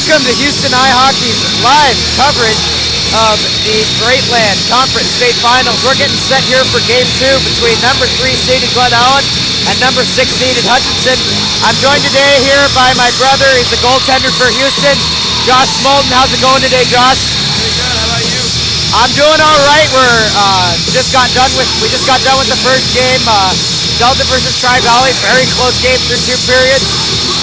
Welcome to Houston Hockey's live coverage of the Greatland Conference State Finals. We're getting set here for Game 2 between number 3 seeded Glennallen and number 6 seeded Hutchison. I'm joined today here by my brother. He's a goaltender for Houston, Josh Smolden. How's it going today, Josh? Pretty good. How about you? I'm doing all right. We just got done with the first game. Delta versus Tri-Valley, very close game through 2 periods.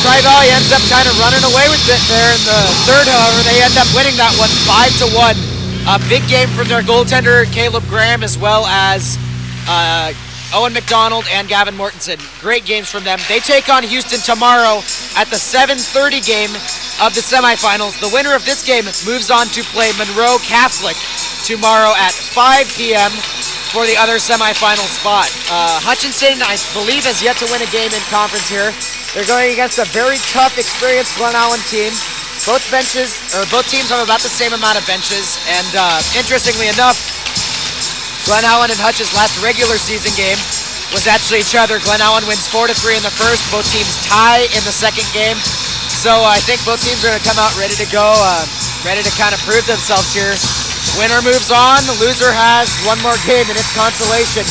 Tri-Valley ends up kind of running away with it there in the third, however. They end up winning that one 5-1. A big game from their goaltender, Caleb Graham, as well as Owen McDonald and Gavin Mortensen. Great games from them. They take on Houston tomorrow at the 7:30 game of the semifinals. The winner of this game moves on to play Monroe Catholic tomorrow at 5 p.m. for the other semifinal spot. Hutchison, I believe, has yet to win a game in conference here. They're going against a very tough, experienced Glennallen team. Both teams have about the same amount of benches, and interestingly enough, Glennallen and Hutch's last regular season game was actually each other. Glennallen wins 4-3 in the first. Both teams tie in the second game. So I think both teams are going to come out ready to go, ready to kind of prove themselves here. Winner moves on. The loser has one more game in its consolation.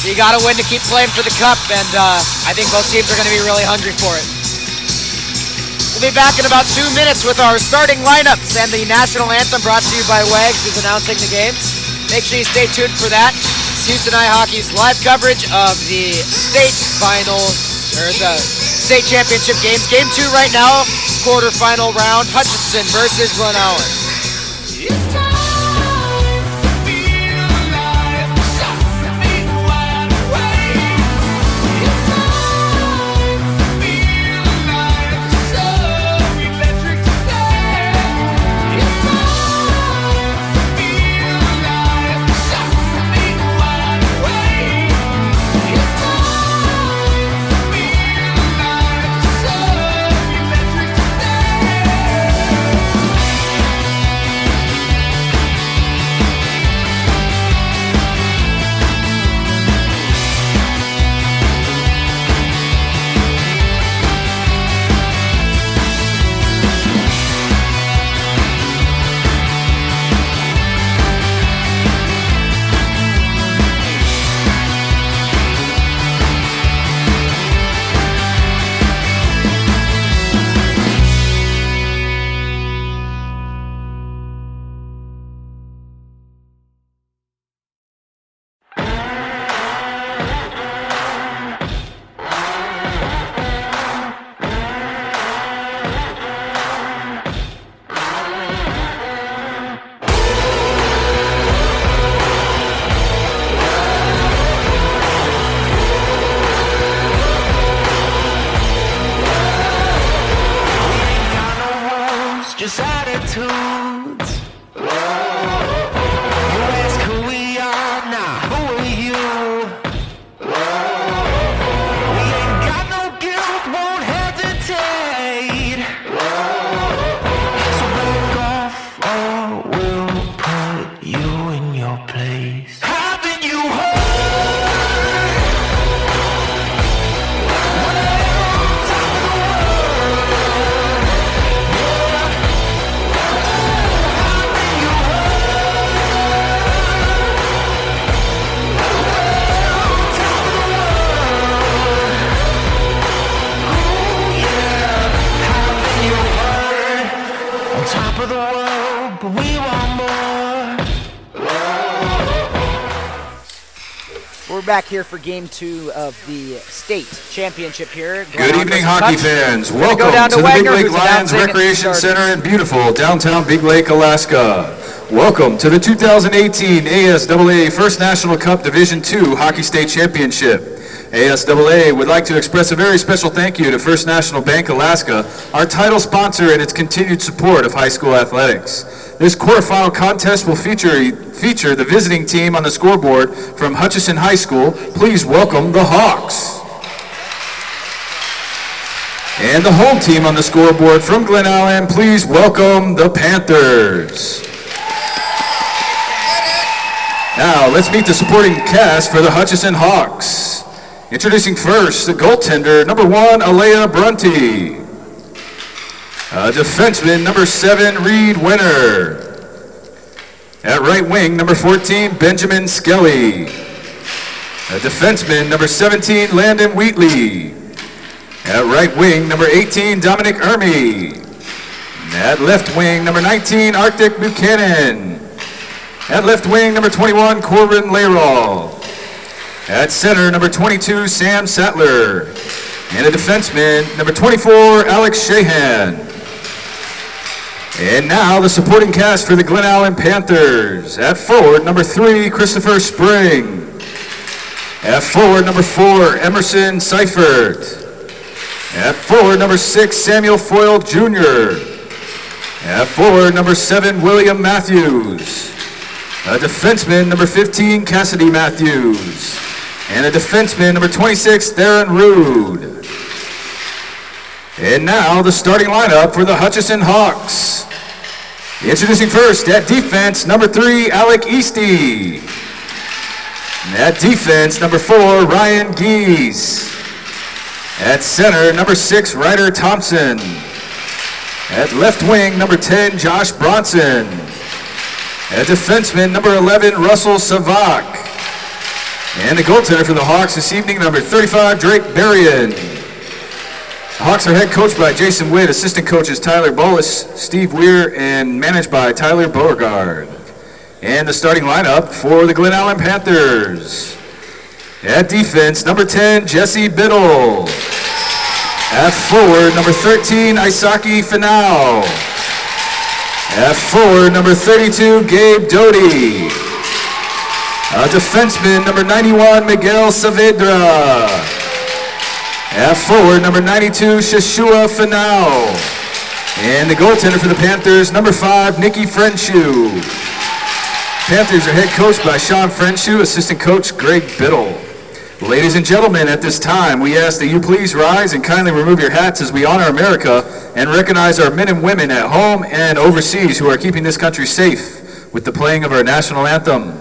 So you got to win to keep playing for the cup, and I think both teams are going to be really hungry for it. We'll be back in about 2 minutes with our starting lineups and the national anthem brought to you by Wags, who's announcing the games. Make sure you stay tuned for that. It's Houston Hockey's live coverage of the state final, or the state championship games. Game 2 right now, quarterfinal round, Hutchison versus Glennallen. Just attitudes. You ask who we are, now who are you? We ain't got no guilt, won't hesitate. So back off or we'll put you in your place. Haven't you heard? Top of the world, but we want more. We're back here for Game 2 of the state championship here. Good evening, hockey fans. Welcome to the Big Lake Lions Recreation Center in beautiful downtown Big Lake, Alaska. Welcome to the 2018 ASAA First National Cup Division II Hockey State Championship. ASAA would like to express a very special thank you to First National Bank Alaska, our title sponsor and its continued support of high school athletics. This quarterfinal contest will feature the visiting team on the scoreboard from Hutchison High School. Please welcome the Hawks. And the home team on the scoreboard from Glennallen, please welcome the Panthers. Now let's meet the supporting cast for the Hutchison Hawks. Introducing first, the goaltender, number 1, Alea Brunty. Defenseman number 7, Reed Winner. At right wing, number 14, Benjamin Skelly. A defenseman, number 17, Landon Wheatley. At right wing, number 18, Dominic Ermy. At left wing, number 19, Arctic Buchanan. At left wing, number 21, Corbin Layrall. At center, number 22, Sam Sattler. And a defenseman, number 24, Alex Shahan. And now the supporting cast for the Glennallen Panthers. At forward, number 3, Christopher Spring. At forward, number 4, Emerson Seifert. At forward, number 6, Samuel Foyle Jr. At forward, number 7, William Matthews. A defenseman, number 15, Cassidy Matthews. And a defenseman, number 26, Theron Rude. And now the starting lineup for the Hutchison Hawks. Introducing first at defense, number 3, Alec Easty. At defense, number 4, Ryan Geese. At center, number 6, Ryder Thompson. At left wing, number 10, Josh Bronson. At defenseman, number 11, Russell Savak. And the goaltender for the Hawks this evening, number 35, Drake Berrien. The Hawks are head coached by Jason Witt, assistant coaches Tyler Bolus, Steve Weir, and managed by Tyler Beauregard. And the starting lineup for the Glennallen Panthers. At defense, number 10, Jesse Biddle. At forward, number 13, Isaki Finau. At forward, number 32, Gabe Doty. A defenseman, number 91, Miguel Saavedra. At forward, number 92, Shashua Finau. And the goaltender for the Panthers, number 5, Nikki Frenshu. Panthers are head coached by Sean Frenshu, assistant coach Greg Biddle. Ladies and gentlemen, at this time, we ask that you please rise and kindly remove your hats as we honor America and recognize our men and women at home and overseas who are keeping this country safe with the playing of our national anthem.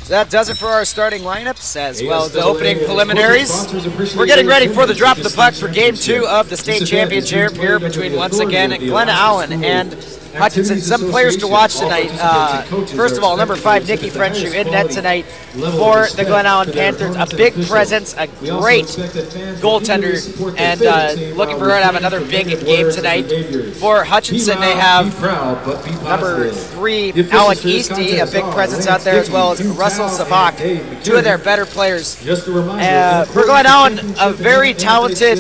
That does it for our starting lineups, as well as the opening preliminaries. We're getting ready for the drop of the puck for Game 2 of the state championship here between, once again, Glennallen and Hutchison. Some players to watch tonight. First of all, number 5, Nikki Frenshu in net tonight for the Glennallen Panthers. A big presence, a great goaltender, and looking for her to have another big game tonight. For Hutchison, they have number 3, Alec Easty, a big presence out there, as well as Russell Savak, 2 of their better players. For Glennallen, a very talented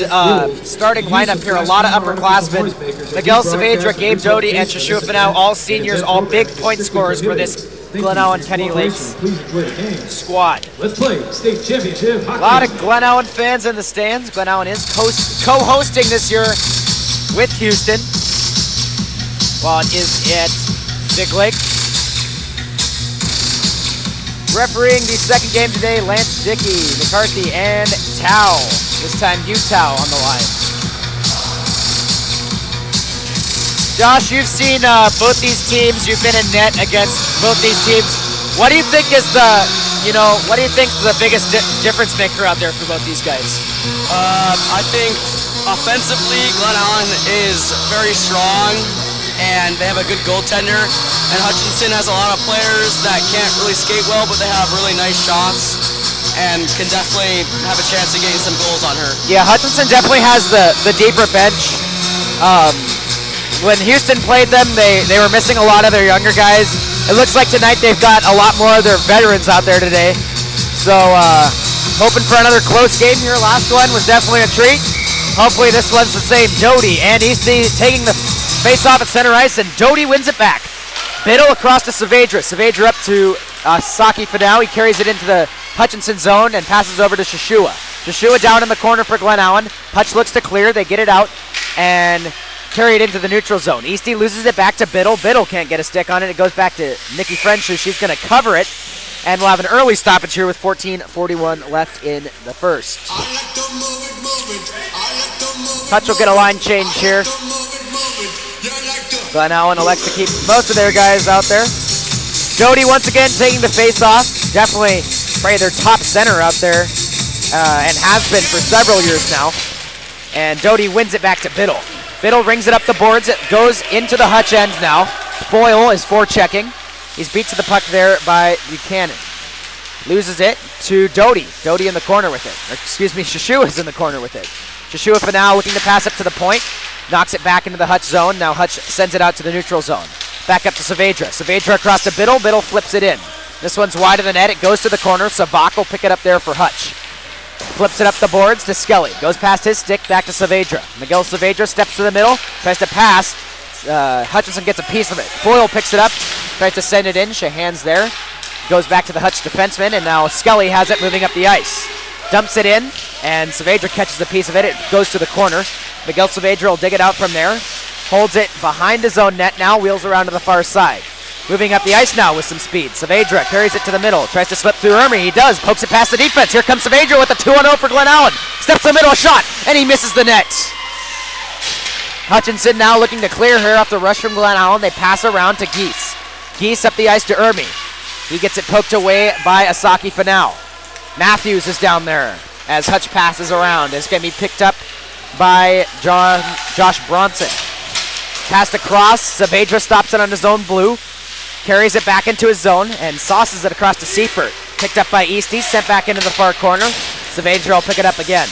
starting lineup here, a lot of upperclassmen. Miguel Saavedra, Gabe Doty, and Shashua Finau, all seniors, all big point scorers for this Glennallen-Kenny Lakes squad. Let's play state championship hockey. A lot of Glennallen fans in the stands. Glennallen is co-hosting this year with Houston, while it is at Big Lake. Refereeing the second game today, Lance Dickey, McCarthy, and Tao. This time, Utah on the line. Josh, you've seen both these teams. You've been in net against both these teams. What do you think is the, what do you think is the biggest difference maker out there for both these guys? I think offensively, Glennallen is very strong, and they have a good goaltender. And Hutchison has a lot of players that can't really skate well, but they have really nice shots and can definitely have a chance of getting some goals on her. Yeah, Hutchison definitely has the deeper bench. When Houston played them, they were missing a lot of their younger guys. It looks like tonight they've got a lot more of their veterans out there today. So hoping for another close game here. Last one was definitely a treat. Hopefully this one's the same. Doty and Easty taking the face-off at center ice, and Doty wins it back. Biddle across to Saavedra. Saavedra up to Saki for now. He carries it into the Hutchison zone and passes over to Shashua. Shashua down in the corner for Glennallen. Hutch looks to clear. They get it out and carry it into the neutral zone. Easty loses it back to Biddle. Biddle can't get a stick on it. It goes back to Nikki French. She's going to cover it. And we'll have an early stoppage here with 14:41 left in the first. Hutch will get a line change here. Glennallen elects to keep most of their guys out there. Doty once again taking the face-off. Definitely probably their top center out there, and has been for several years now. And Doty wins it back to Biddle. Biddle rings it up the boards. It goes into the Hutch end now. Foyle is forechecking. He's beat to the puck there by Buchanan. Loses it to Doty. Doty in the corner with it. Or, excuse me, Shashua is in the corner with it. Shashua for now looking to pass up to the point. Knocks it back into the Hutch zone. Now Hutch sends it out to the neutral zone. Back up to Saavedra. Saavedra across to Biddle. Biddle flips it in. This one's wide of the net. It goes to the corner. Savak will pick it up there for Hutch. Flips it up the boards to Skelly. Goes past his stick, back to Saavedra. Miguel Saavedra steps to the middle, tries to pass. Hutchison gets a piece of it. Foyle picks it up, tries to send it in. Shahan's there. Goes back to the Hutch defenseman, and now Skelly has it moving up the ice. Dumps it in, and Saavedra catches a piece of it. It goes to the corner. Miguel Saavedra will dig it out from there. Holds it behind his own net now, wheels around to the far side. Moving up the ice now with some speed. Saavedra carries it to the middle. Tries to slip through Ermy. He does. Pokes it past the defense. Here comes Saavedra with a 2-on-0 for Glennallen. Steps to the middle, shot, and he misses the net. Hutchison now looking to clear her off the rush from Glennallen. They pass around to Geese. Geese up the ice to Ermy. He gets it poked away by Asaki for now. Matthews is down there as Hutch passes around. It's going to be picked up by Josh Bronson. Passed across. Saavedra stops it on his own blue. Carries it back into his zone and sauces it across to Seifert. Picked up by Easty, sent back into the far corner. Saavedra will pick it up again.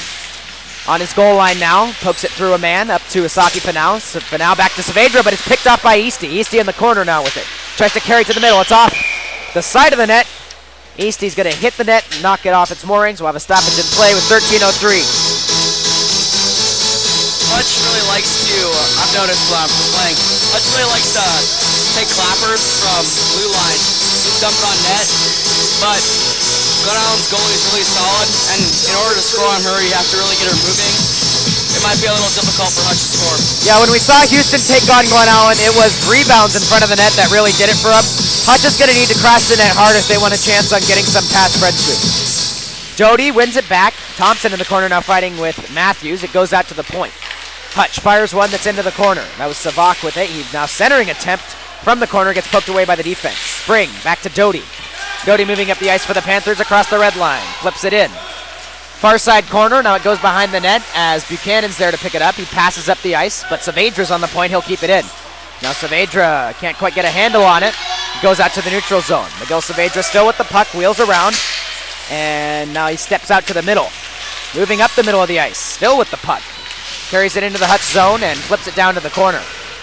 On his goal line now, pokes it through a man up to Asaki Fanau. So Fanau back to Saavedra, but it's picked off by Easty. Easty in the corner now with it. Tries to carry it to the middle. It's off the side of the net. Easty's going to hit the net and knock it off its moorings. We'll have a stoppage in play with 13:03. Hutch really likes to, I've noticed when I'm playing, Hutch really likes to take clappers from blue line, just dump it on net, but Glennallen's goalie is really solid, and in order to score on her, you have to really get her moving. It might be a little difficult for Hutch to score. Yeah, when we saw Houston take on Glennallen, it was rebounds in front of the net that really did it for them. Hutch is going to need to crash the net hard if they want a chance on getting some pass friendship. Doty wins it back. Thompson in the corner now fighting with Matthews. It goes out to the point. Hutch fires one that's into the corner. That was Savak with it. He's now centering attempt from the corner, gets poked away by the defense. Spring, back to Doty. Doty moving up the ice for the Panthers across the red line. Flips it in. Far side corner, now it goes behind the net as Buchanan's there to pick it up. He passes up the ice, but Saavedra's on the point. He'll keep it in. Now Saavedra can't quite get a handle on it. Goes out to the neutral zone. Miguel Saavedra still with the puck, wheels around, and now he steps out to the middle. Moving up the middle of the ice, still with the puck. Carries it into the Hutch zone and flips it down to the corner.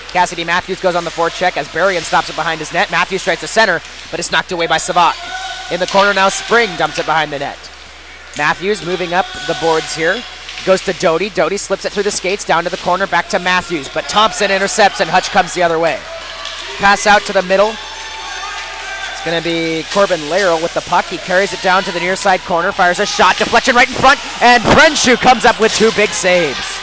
Cassidy Matthews goes on the forecheck as Berrien stops it behind his net. Matthews tries to center, but it's knocked away by Savak. In the corner now, Spring dumps it behind the net. Matthews moving up the boards here. Goes to Doty. Doty slips it through the skates down to the corner, back to Matthews. But Thompson intercepts and Hutch comes the other way. Pass out to the middle. It's going to be Corbin Lairll with the puck. He carries it down to the near side corner, fires a shot, deflection right in front, and Frenshu comes up with two big saves.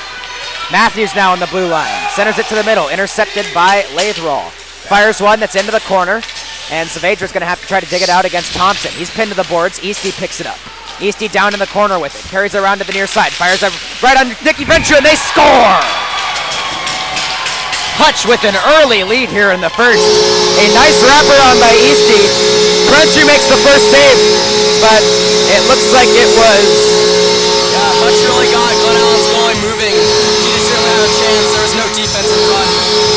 Matthews now on the blue line. Centers it to the middle. Intercepted by Lathrall. Fires one that's into the corner. And Saavedra's going to have to try to dig it out against Thompson. He's pinned to the boards. Easty picks it up. Easty down in the corner with it. Carries it around to the near side. Fires it right on Nicky Venture, and they score! Hutch with an early lead here in the first. A nice wraparound by Easty. Frenchie makes the first save, but it looks like it was... Yeah, Hutch really got Glennallen's goalie moving. He just didn't have a chance. There was no defense in front.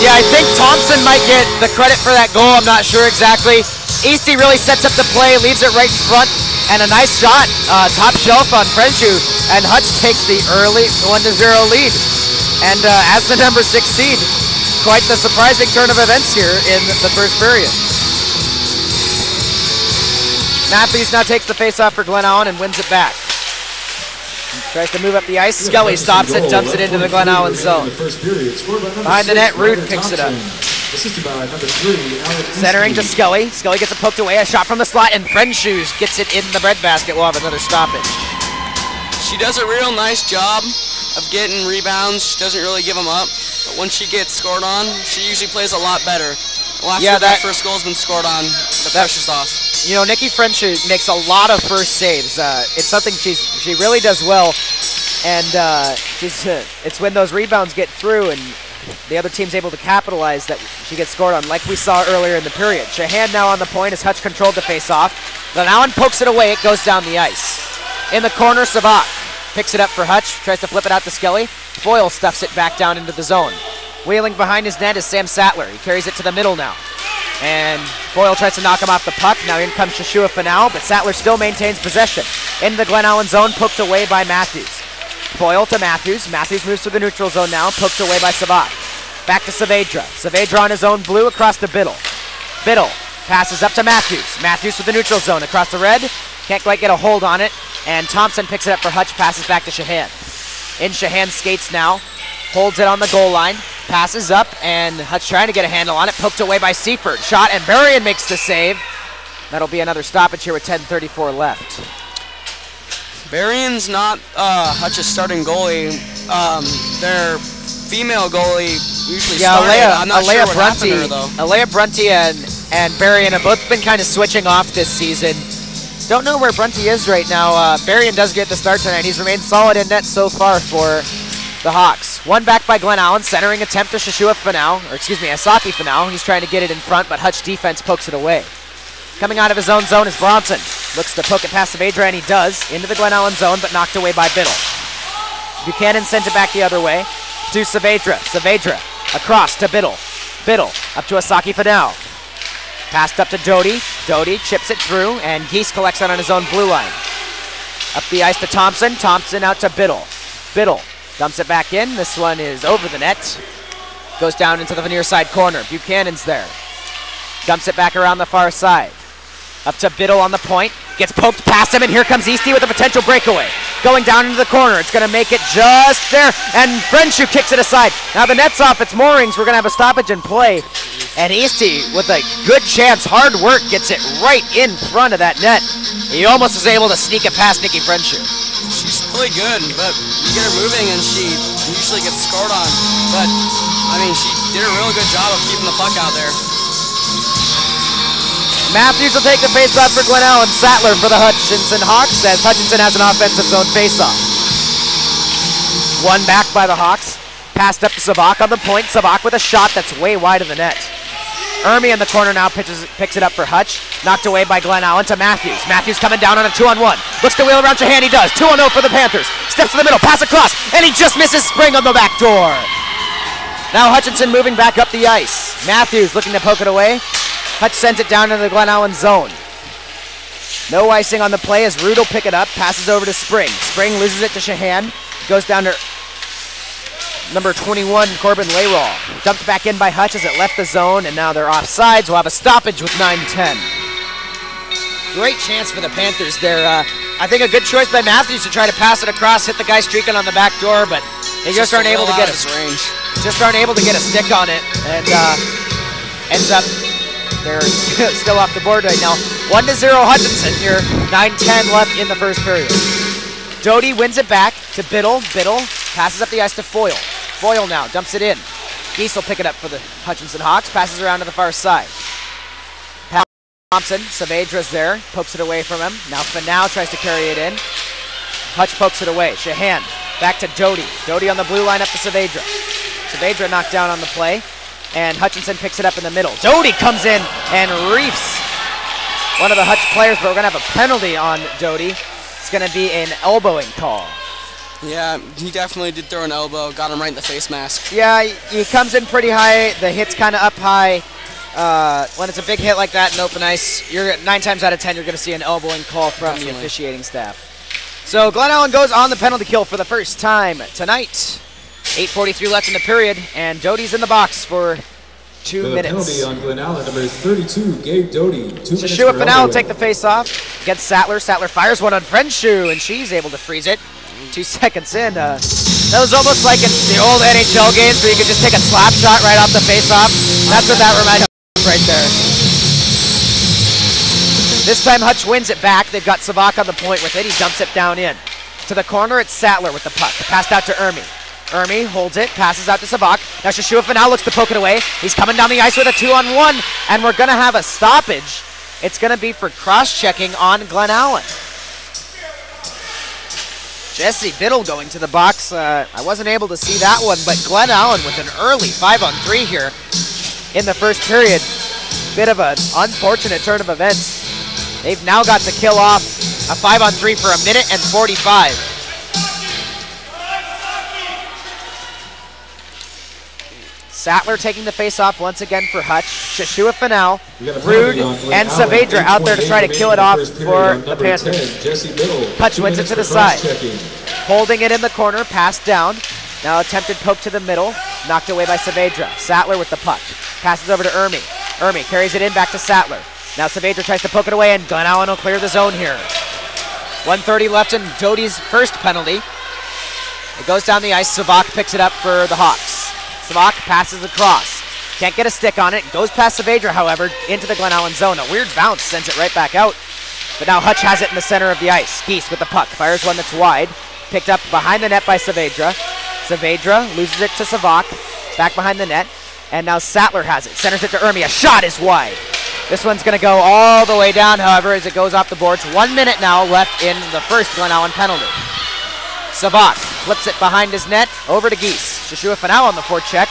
Yeah, I think Thompson might get the credit for that goal. I'm not sure exactly. Easty really sets up the play, leaves it right in front, and a nice shot, top shelf on Frenchie, and Hutch takes the early 1-0 lead. And as the number 6 seed, quite the surprising turn of events here in the first period. Matthews now takes the face-off for Glennallen and wins it back. Tries to move up the ice. Skelly stops it, dumps it into the Glennallen zone. Behind the net, Rude picks it up. Centering to Skelly. Skelly gets it poked away. A shot from the slot, and Frenchie gets it in the breadbasket. We'll have another stoppage. She does a real nice job of getting rebounds. She doesn't really give them up. But when she gets scored on, she usually plays a lot better. Last year, that first goal's been scored on. The pressure's off. You know, Nikki Frenchie makes a lot of first saves. It's something she really does well, and it's when those rebounds get through and the other team's able to capitalize that she gets scored on, like we saw earlier in the period. Shahan now on the point as Hutch controlled the face-off. Glennallen pokes it away. It goes down the ice. In the corner, Savak picks it up for Hutch, tries to flip it out to Skelly. Foyle stuffs it back down into the zone. Wheeling behind his net is Sam Sattler. He carries it to the middle now. And Foyle tries to knock him off the puck. Now in comes Shashua Fanau, but Sattler still maintains possession. Into the Glennallen zone, poked away by Matthews. Foyle to Matthews. Matthews moves to the neutral zone now, poked away by Savak. Back to Saavedra. Saavedra on his own blue across to Biddle. Biddle passes up to Matthews. Matthews to the neutral zone across the red. Can't quite get a hold on it. And Thompson picks it up for Hutch, passes back to Shahan. In Shahan skates now. Holds it on the goal line. Passes up, and Hutch trying to get a handle on it. Poked away by Seaford. Shot, and Berrien makes the save. That'll be another stoppage here with 10:34 left. Berrien's not Hutch's starting goalie. Their female goalie usually started. I'm not sure what happened to her, though. Alea Brunty and Berrien have both been kind of switching off this season. Don't know where Brunty is right now. Berrien does get the start tonight. He's remained solid in net so far for the Hawks. One back by Glennallen, centering attempt to Shashua Fanau, or excuse me, Aoki Fanau. He's trying to get it in front, but Hutch defense pokes it away. Coming out of his own zone is Bronson. Looks to poke it past Saavedra, and he does, into the Glennallen zone, but knocked away by Biddle. Buchanan sent it back the other way to Saavedra. Saavedra across to Biddle. Biddle up to Aoki Fanau. Passed up to Doty. Doty chips it through, and Geese collects it on his own blue line. Up the ice to Thompson. Thompson out to Biddle. Biddle dumps it back in. This one is over the net. Goes down into the near side corner. Buchanan's there. Dumps it back around the far side. Up to Biddle on the point. Gets poked past him, and here comes Easty with a potential breakaway. Going down into the corner. It's going to make it just there. And Frenchie kicks it aside. Now the net's off its moorings. We're going to have a stoppage in play. And Easty, with a good chance, hard work, gets it right in front of that net. He almost is able to sneak it past Nikki Frenchie. She's really good, but you get her moving and she usually gets scored on. But, I mean, she did a really good job of keeping the puck out there. Matthews will take the faceoff for Glennallen. Sattler for the Hutchison Hawks, as Hutchison has an offensive zone faceoff. One back by the Hawks. Passed up to Savak on the point. Savak with a shot that's way wide of the net. Ermi in the corner now picks it up for Hutch. Knocked away by Glennallen to Matthews. Matthews coming down on a 2-on-1. Looks to wheel around Shahan. He does. 2-0 for the Panthers. Steps to the middle. Pass across. And he just misses Spring on the back door. Now Hutchison moving back up the ice. Matthews looking to poke it away. Hutch sends it down into the Glennallen zone. No icing on the play as Rude will pick it up. Passes over to Spring. Spring loses it to Shahan. Goes down to number 21, Corbin Layraw. Dumped back in by Hutch as it left the zone, and now they're offsides. We'll have a stoppage with 9:10. Great chance for the Panthers there. I think a good choice by Matthews to try to pass it across, hit the guy streaking on the back door, but they just aren't able to get range. Just aren't able to get a stick on it, and ends up they're still off the board right now. 1-0 Hutchison here. 9:10 left in the first period. Doty wins it back to Biddle. Biddle passes up the ice to Foyle. Foyle now dumps it in. Geese will pick it up for the Hutchison Hawks. Passes around to the far side. Thompson, Saavedra's there. Pokes it away from him. Now Fanau tries to carry it in. Hutch pokes it away. Shahan back to Doty. Doty on the blue line up to Saavedra. Saavedra knocked down on the play. And Hutchison picks it up in the middle. Doty comes in and reefs one of the Hutch players, but we're going to have a penalty on Doty. It's going to be an elbowing call. Yeah, he definitely did throw an elbow, got him right in the face mask. Yeah, he comes in pretty high. The hit's kind of up high. When it's a big hit like that in open ice, 9 times out of 10 you're going to see an elbowing call from the officiating staff. So Glennallen goes on the penalty kill for the first time tonight. 8:43 left in the period, and Doty's in the box for 2 minutes. Penalty on Glennallen, number 32, Gabe Doty. 2 minutes. Shashua Fanal will take the face off against Sattler. Sattler fires one on Frenshu, and she's able to freeze it. 2 seconds in. That was almost like in the old NHL games where you could just take a slap shot right off the face off. That's what that reminded me of right there. This time Hutch wins it back. They've got Savak on the point with it. He dumps it down in. To the corner, it's Sattler with the puck. Passed out to Ermi. Ermi holds it, passes out to Savak. Now Shashua Fanal looks to poke it away. He's coming down the ice with a 2-on-1, and we're going to have a stoppage. It's going to be for cross-checking on Glennallen. Jesse Biddle going to the box. I wasn't able to see that one, but Glennallen with an early 5-on-3 here in the first period. Bit of an unfortunate turn of events. They've now got to kill off a 5-on-3 for 1 minute and 45. Sattler taking the face-off once again for Hutch. Shashua Fanal, Rude, and Saavedra out there to try to kill it off for the Panthers. Hutch wins it to the side. Holding it in the corner, passed down. Now attempted poke to the middle, knocked away by Saavedra. Sattler with the puck. Passes over to Ermi. Ermi carries it in back to Sattler. Now Saavedra tries to poke it away, and Glennallen will clear the zone here. 1:30 left in Doty's first penalty. It goes down the ice. Savak picks it up for the Hawks. Savak passes across. Can't get a stick on it. Goes past Saavedra, however, into the Glennallen zone. A weird bounce sends it right back out. But now Hutch has it in the center of the ice. Geese with the puck. Fires one that's wide. Picked up behind the net by Saavedra. Saavedra loses it to Savak. Back behind the net. And now Sattler has it. Centers it to Ermi. A shot is wide. This one's going to go all the way down, however, as it goes off the boards. 1 minute now left in the first Glennallen penalty. Savak flips it behind his net, over to Geese. Shashua Fanal on the forecheck,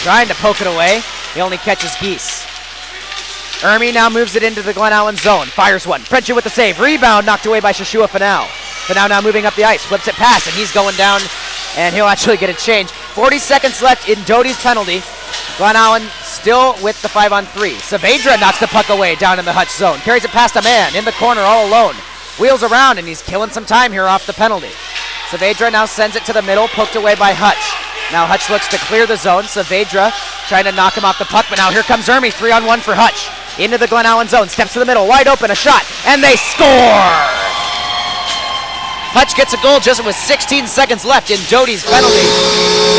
trying to poke it away. He only catches Geese. Ermi now moves it into the Glennallen zone, fires one. Frenshu with the save, rebound knocked away by Shashua Fanal. Fanal now moving up the ice, flips it past, and he's going down, and he'll actually get a change. 40 seconds left in Doty's penalty. Glennallen still with the 5-on-3. Saavedra knocks the puck away down in the Hutch zone. Carries it past a man in the corner all alone. Wheels around, and he's killing some time here off the penalty. Saavedra now sends it to the middle, poked away by Hutch. Now Hutch looks to clear the zone. Saavedra trying to knock him off the puck, but now here comes Ermi, 3-on-1 for Hutch. Into the Glennallen zone, steps to the middle, wide open, a shot, and they score! Hutch gets a goal just with 16 seconds left in Doty's penalty.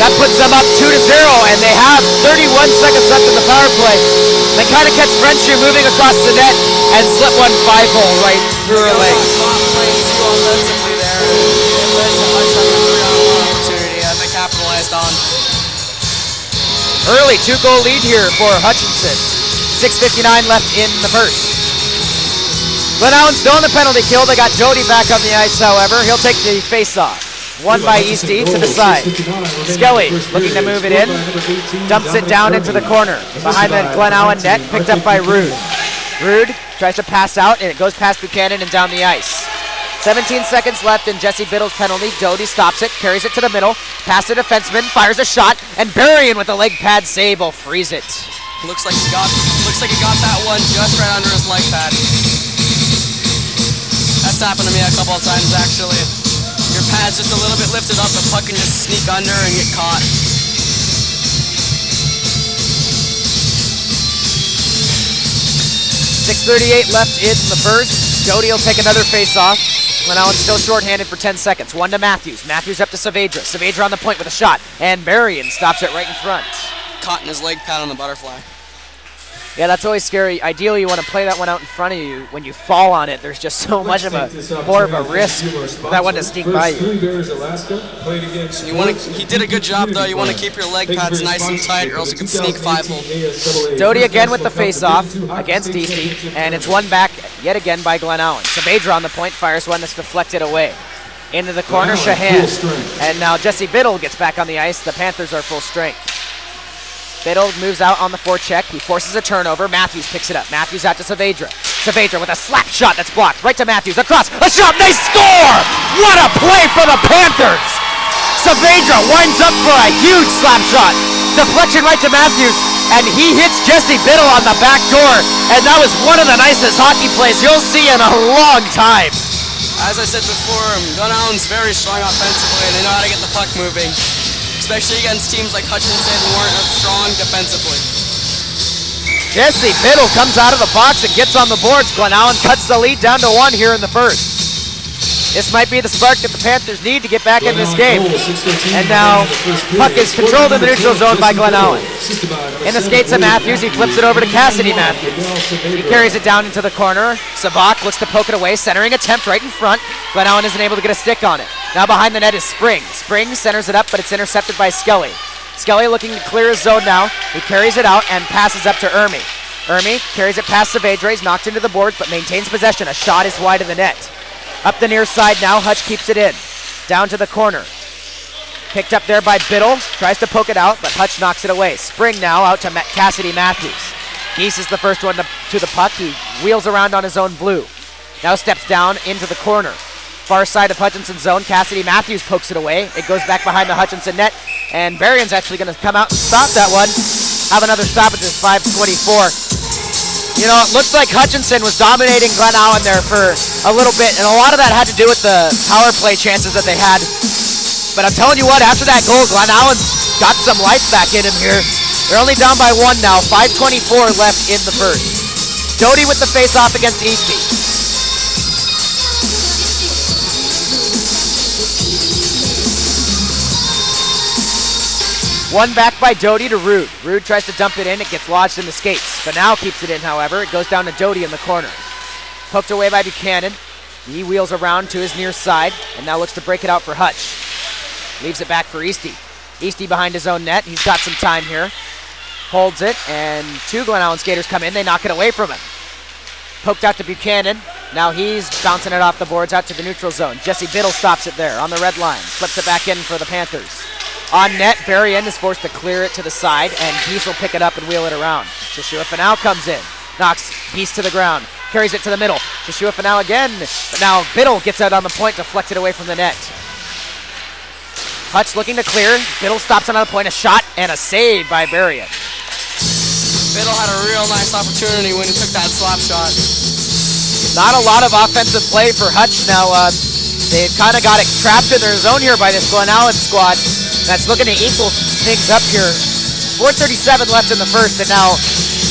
That puts them up 2-0, and they have 31 seconds left in the power play. They kind of catch Frenshu moving across the net and slip one 5-hole right through her legs. Offensively there. It led to Hutch having a 3-on-1 opportunity that they capitalized on. Early 2-goal lead here for Hutchison. 6:59 left in the first. Glennallen still in the penalty kill. They got Doty back on the ice, however. He'll take the face-off. Won by Eastie to the side. Skelly looking to move it in. Dumps it down into the corner. Behind the Glennallen net, picked up by Rude. Rude tries to pass out, and it goes past Buchanan and down the ice. 17 seconds left in Jesse Biddle's penalty. Doty stops it, carries it to the middle, past the defenseman, fires a shot, and Berrien with a leg pad save will freeze it. Looks like he got that one just right under his leg pad. That's happened to me a couple of times, actually. Your pad's just a little bit lifted up, the puck can just sneak under and get caught. .6:38 left in the first. Doty will take another face-off. Glennallen still shorthanded for 10 seconds. One to Matthews. Matthews up to Saavedra. Saavedra on the point with a shot, and Berrien stops it right in front. Caught in his leg pad on the butterfly. Yeah, that's always scary. Ideally, you want to play that one out in front of you. When you fall on it, there's just so much of more of a risk for that one to sneak by you. He did a good job, though. You want to keep your leg pads nice and tight, or else you can sneak 5-hole. Doty again with the face-off against Eastie, and it's won back yet again by Glennallen. Saavedra on the point, fires one that's deflected away. Into the corner, Shahan. And now Jesse Biddle gets back on the ice. The Panthers are full strength. Biddle moves out on the forecheck. He forces a turnover. Matthews picks it up. Matthews out to Saavedra. Saavedra with a slap shot that's blocked. Right to Matthews. Across. A shot. They score! What a play for the Panthers! Saavedra winds up for a huge slap shot. Deflection right to Matthews. And he hits Jesse Biddle on the back door. And that was one of the nicest hockey plays you'll see in a long time. As I said before, Glennallen's very strong offensively, and they know how to get the puck moving, especially against teams like Hutchison who aren't as strong defensively. Jesse Biddle comes out of the box and gets on the boards. Glennallen cuts the lead down to 1 here in the first. This might be the spark that the Panthers need to get back in this game. And now, puck is controlled in the neutral zone by Glennallen. In the skates of Matthews, he flips it over to Cassidy Matthews. He carries it down into the corner. Savak looks to poke it away, centering attempt right in front. Glennallen isn't able to get a stick on it. Now behind the net is Spring. Spring centers it up, but it's intercepted by Skelly. Skelly looking to clear his zone now. He carries it out and passes up to Ermi. Ermi carries it past Saavedra. He's knocked into the boards, but maintains possession. A shot is wide of the net. Up the near side now, Hutch keeps it in. Down to the corner. Picked up there by Biddle. Tries to poke it out, but Hutch knocks it away. Spring now out to Cassidy Matthews. Geese is the first one to the puck. He wheels around on his own blue. Now steps down into the corner. Far side of Hutchinson's zone. Cassidy Matthews pokes it away. It goes back behind the Hutchinson net, and Berrien's actually going to come out and stop that one. Have another stoppage at 5:24. You know, it looked like Hutchison was dominating Glennallen there for a little bit, and a lot of that had to do with the power play chances that they had. But I'm telling you what, after that goal, Glennallen's got some life back in him here. They're only down by 1 now, 5:24 left in the first. Doty with the face-off against Eastie. One back by Doty to Rude. Rude tries to dump it in. It gets lodged in the skates. But now keeps it in, however. It goes down to Doty in the corner. Poked away by Buchanan. He wheels around to his near side and now looks to break it out for Hutch. Leaves it back for Eastie. Eastie behind his own net. He's got some time here. Holds it, and 2 Glennallen skaters come in. They knock it away from him. Poked out to Buchanan. Now he's bouncing it off the boards out to the neutral zone. Jesse Biddle stops it there on the red line. Flips it back in for the Panthers. On net, Berrien is forced to clear it to the side, and Geese will pick it up and wheel it around. Joshua Fanau comes in, knocks Geese to the ground, carries it to the middle. Joshua Fanau again, but now Biddle gets out on the point, deflects it away from the net. Hutch looking to clear. Biddle stops on the point, a shot and a save by Berrien. Biddle had a real nice opportunity when he took that slap shot. Not a lot of offensive play for Hutch now. They've kind of got it trapped in their zone here by this Glennallen squad. That's looking to equal things up here. 4:37 left in the first, and now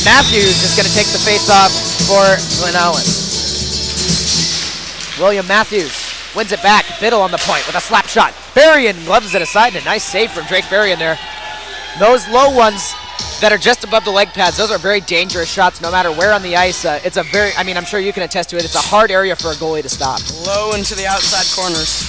Matthews is going to take the face-off for Glennallen. William Matthews wins it back. Biddle on the point with a slap shot. Berrien gloves it aside, and a nice save from Drake Berrien there. Those low ones that are just above the leg pads, those are very dangerous shots no matter where on the ice. It's a very, I mean, I'm sure you can attest to it, it's a hard area for a goalie to stop. Low into the outside corners.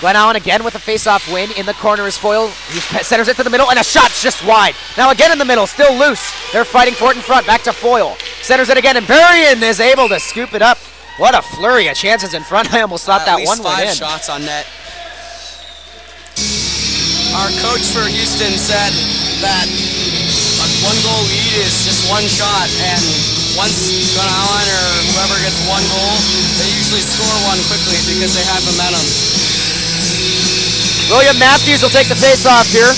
Glennallen again with a face-off win. In the corner is Foyle. He centers it to the middle, and a shot's just wide. Now again in the middle, still loose. They're fighting for it in front. Back to Foyle. Centers it again, and Berrien is able to scoop it up. What a flurry of chances in front. I almost thought that one went in. At least 5 shots on net. Our coach for Houston said that a 1-goal lead is just 1 shot, and once Glennallen or whoever gets 1 goal, they usually score 1 quickly because they have momentum. William Matthews will take the face-off here.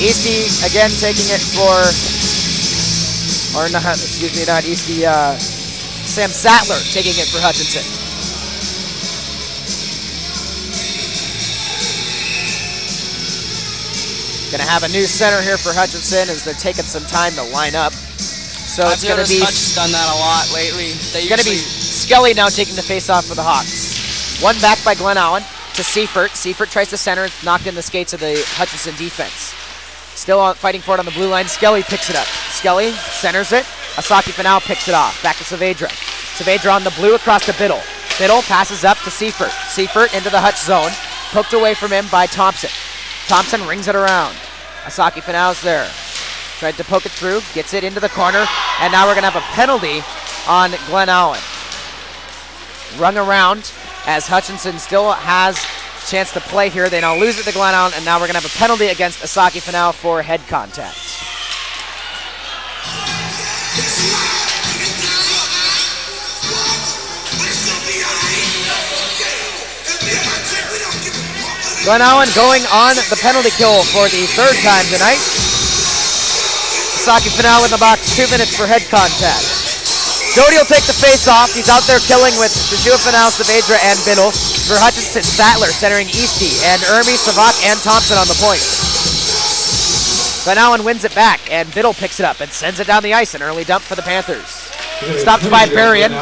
Eastie again taking it for, or not, excuse me, not Eastie, Sam Sattler taking it for Hutchison. Gonna have a new center here for Hutchison as they're taking some time to line up. So it's gonna be, Hutch's done that a lot lately. It's gonna be Skelly now taking the face-off for the Hawks. One back by Glennallen to Seifert. Seifert tries to center, knocked in the skates of the Hutchison defense. Still fighting for it on the blue line. Skelly picks it up. Skelly centers it. Aoki Fanau picks it off. Back to Saavedra. Saavedra on the blue across to Biddle. Biddle passes up to Seifert. Seifert into the Hutch zone. Poked away from him by Thompson. Thompson rings it around. Aoki Fanau's there. Tried to poke it through. Gets it into the corner. And now we're going to have a penalty on Glennallen. Rung around as Hutchison still has a chance to play here. They now lose it to Glennallen, and now we're going to have a penalty against Aoki Fanau for head contact. Glennallen going on the penalty kill for the third time tonight. Saki Finale in the box, 2 minutes for head contact. Doty will take the face off. He's out there killing with Joshua Finale, Saavedra, and Biddle. For Hutchison, Sattler centering Eastie, and Ermi, Savak, and Thompson on the points. Glennallen wins it back, and Biddle picks it up and sends it down the ice. An early dump for the Panthers. Stopped by Berrien.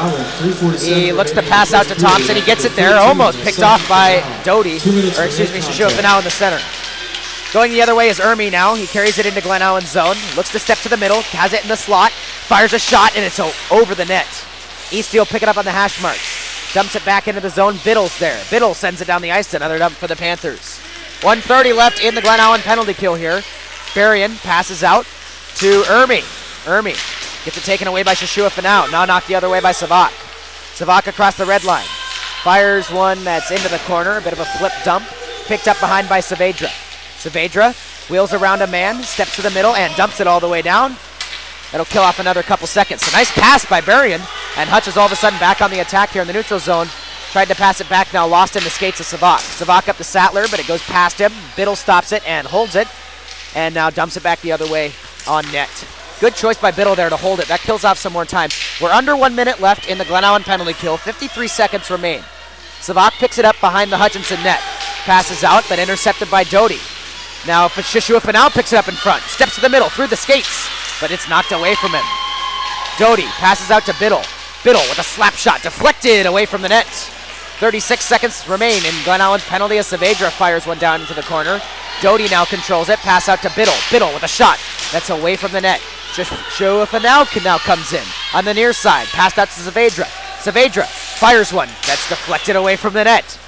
He looks to pass out to Thompson. He gets it there, almost picked off by Doty, or excuse me, Joshua Finale in the center. Going the other way is Ermi now. He carries it into Glennallen's zone. Looks to step to the middle, has it in the slot, fires a shot, and it's over the net. Eastie will pick it up on the hash marks. Dumps it back into the zone. Biddle's there. Biddle sends it down the ice. Another dump for the Panthers. 1:30 left in the Glennallen penalty kill here. Berrien passes out to Ermi. Ermi gets it taken away by Joshua Finale. Now knocked the other way by Savak. Savak across the red line. Fires one that's into the corner. A bit of a flip dump. Picked up behind by Saavedra. Saavedra wheels around a man, steps to the middle, and dumps it all the way down. That'll kill off another couple seconds. A nice pass by Berrien, and Hutch is all of a sudden back on the attack here in the neutral zone. Tried to pass it back, now lost in the skates of Savak. Savak up to Sattler, but it goes past him. Biddle stops it and holds it, and now dumps it back the other way on net. Good choice by Biddle there to hold it. That kills off some more time. We're under 1 minute left in the Glennallen penalty kill. 53 seconds remain. Savak picks it up behind the Hutchison net. Passes out, but intercepted by Doty. Now Joshua Finale picks it up in front. Steps to the middle, through the skates, but it's knocked away from him. Doty passes out to Biddle. Biddle with a slap shot, deflected away from the net. 36 seconds remain in Glennallen's penalty as Saavedra fires one down into the corner. Doty now controls it, pass out to Biddle. Biddle with a shot, that's away from the net. Joshua Finale now comes in on the near side, passed out to Saavedra. Saavedra fires one, that's deflected away from the net.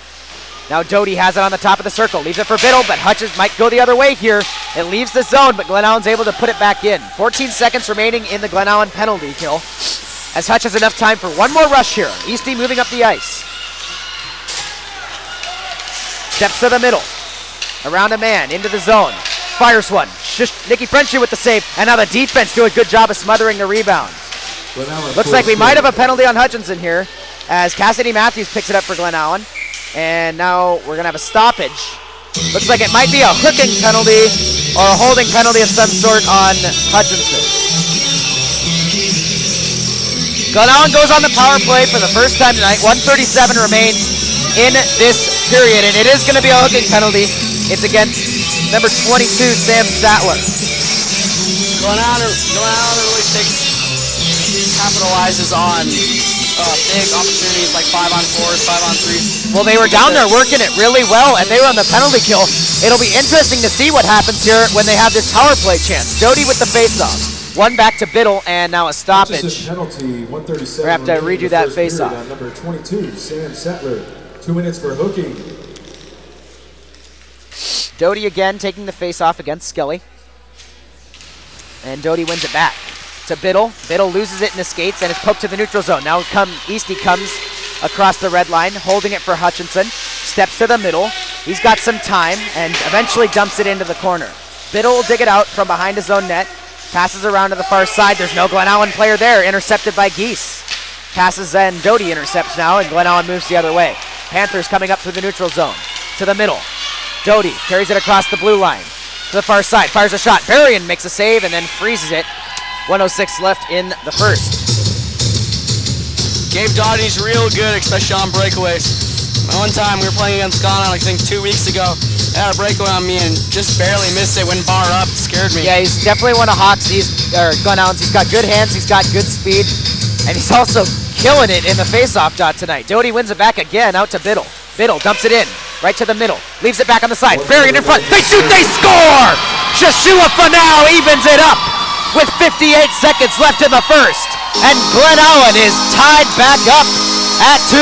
Now Doty has it on the top of the circle, leaves it for Biddle, but Hutchins might go the other way here. It leaves the zone, but Glennallen's able to put it back in. 14 seconds remaining in the Glennallen penalty kill, as Hutch has enough time for one more rush here. Eastie moving up the ice. Steps to the middle, around a man, into the zone. Fires one, Nicky Frenchy with the save, and now the defense do a good job of smothering the rebound. Looks like we might have a penalty on Hutchinson here, as Cassidy Matthews picks it up for Glennallen. And now we're going to have a stoppage. Looks like it might be a hooking penalty or a holding penalty of some sort on Hutchinson. Glennallen goes on the power play for the first time tonight. 1:37 remains in this period, and it is going to be a hooking penalty. It's against number 22, Sam Sattler. Glennallen really capitalizes on big opportunities like 5-on-4s, 5-on-3s. Well, they were down there working it really well, and they were on the penalty kill. It'll be interesting to see what happens here when they have this power play chance. Doty with the face-off. One back to Biddle, and now a stoppage. Penalty, 137. We have to redo that face-off. Number 22, Sam Sattler, 2 minutes for hooking. Doty again taking the face-off against Skelly. And Doty wins it back to Biddle. Biddle loses it in the skates, and it's poked to the neutral zone. Now Eastie comes across the red line, holding it for Hutchinson. Steps to the middle. He's got some time, and eventually dumps it into the corner. Biddle will dig it out from behind his own net. Passes around to the far side. There's no Glennallen player there. Intercepted by Geese. Passes, and Doty intercepts now, and Glennallen moves the other way. Panthers coming up through the neutral zone. To the middle. Doty carries it across the blue line. To the far side. Fires a shot. Berrien makes a save, and then freezes it. 1:06 left in the first. Gabe Doty's real good, especially on breakaways. One time we were playing against Ghana, I think 2 weeks ago. They had a breakaway on me and just barely missed it. When bar up, it scared me. Yeah, he's definitely one of Hawks. Glennallen's. He's got good hands, he's got good speed, and he's also killing it in the face-off dot tonight. Doty wins it back again out to Biddle. Biddle dumps it in, right to the middle. Leaves it back on the side. Berrien in front. They shoot, they score! Joshua Finale evens it up with 58 seconds left in the first. And Glennallen is tied back up at 2.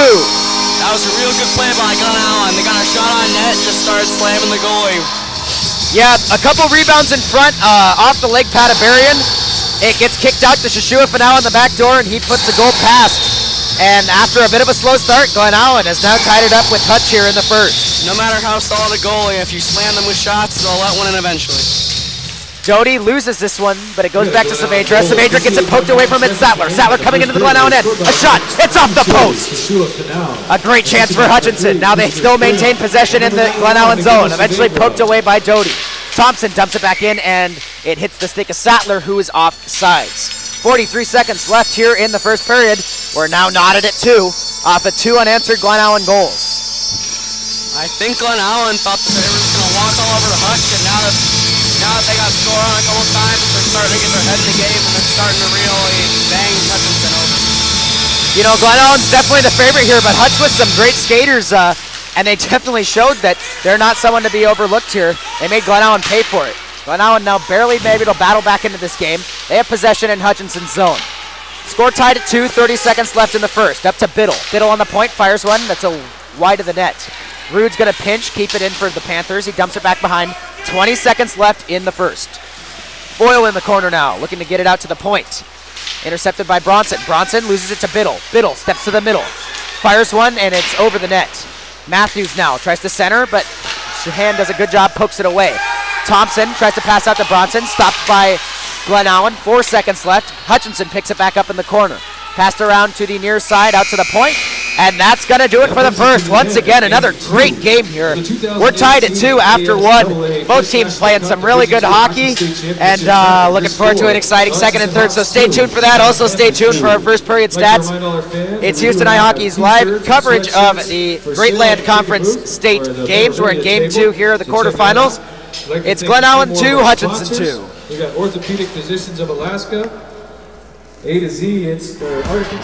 That was a real good play by Glennallen. They got a shot on net, just started slamming the goalie. Yeah, a couple rebounds in front, off the leg pad of Berrien. It gets kicked out to Joshua Finale in the back door, and he puts the goal past. And after a bit of a slow start, Glennallen has now tied it up with Hutch here in the first. No matter how solid a goalie, if you slam them with shots, they'll let one in eventually. Doty loses this one, but it goes back to Saavedra. Saavedra gets it poked away from it. Sattler coming into the Glennallen end. A shot. It's off the post. A great chance for Hutchison. Now they still maintain possession in the Glennallen zone. Eventually poked away by Doty. Thompson dumps it back in, and it hits the stick of Sattler, who is off sides. 43 seconds left here in the first period. We're now knotted at 2 off of 2 unanswered Glennallen goals. I think Glennallen thought that they were just going to walk all over the Hutch, and now that they got scored on a couple times, they're starting to get their head in the game, and they're starting to really bang Hutchison over. You know, Glennallen's definitely the favorite here, but Hutch with some great skaters, and they definitely showed that they're not someone to be overlooked here. They made Glennallen pay for it. Glennallen now barely maybe to battle back into this game. They have possession in Hutchinson's zone. Score tied at 2, 30 seconds left in the first. Up to Biddle. Biddle on the point, fires one. That's a wide of the net. Rude's going to pinch, keep it in for the Panthers. He dumps it back behind. 20 seconds left in the first. Foyle in the corner now, looking to get it out to the point. Intercepted by Bronson. Bronson loses it to Biddle. Biddle steps to the middle. Fires one, and it's over the net. Matthews now tries to center, but Shahan does a good job, pokes it away. Thompson tries to pass out to Bronson, stopped by Glennallen. 4 seconds left. Hutchison picks it back up in the corner. Passed around to the near side, out to the point, and that's going to do it for the first. Once again, another great game here. We're tied at 2 after 1. Both teams playing some really good hockey, and looking forward to an exciting second and third, so stay tuned for that. Also, stay tuned for our first period stats. It's Houston Hockey's live coverage of the Greatland Conference state games. We're in Game 2 here, the quarterfinals. It's Glennallen 2, Hutchison 2. We got Orthopedic Physicians of Alaska. A to Z, it's the Arctic.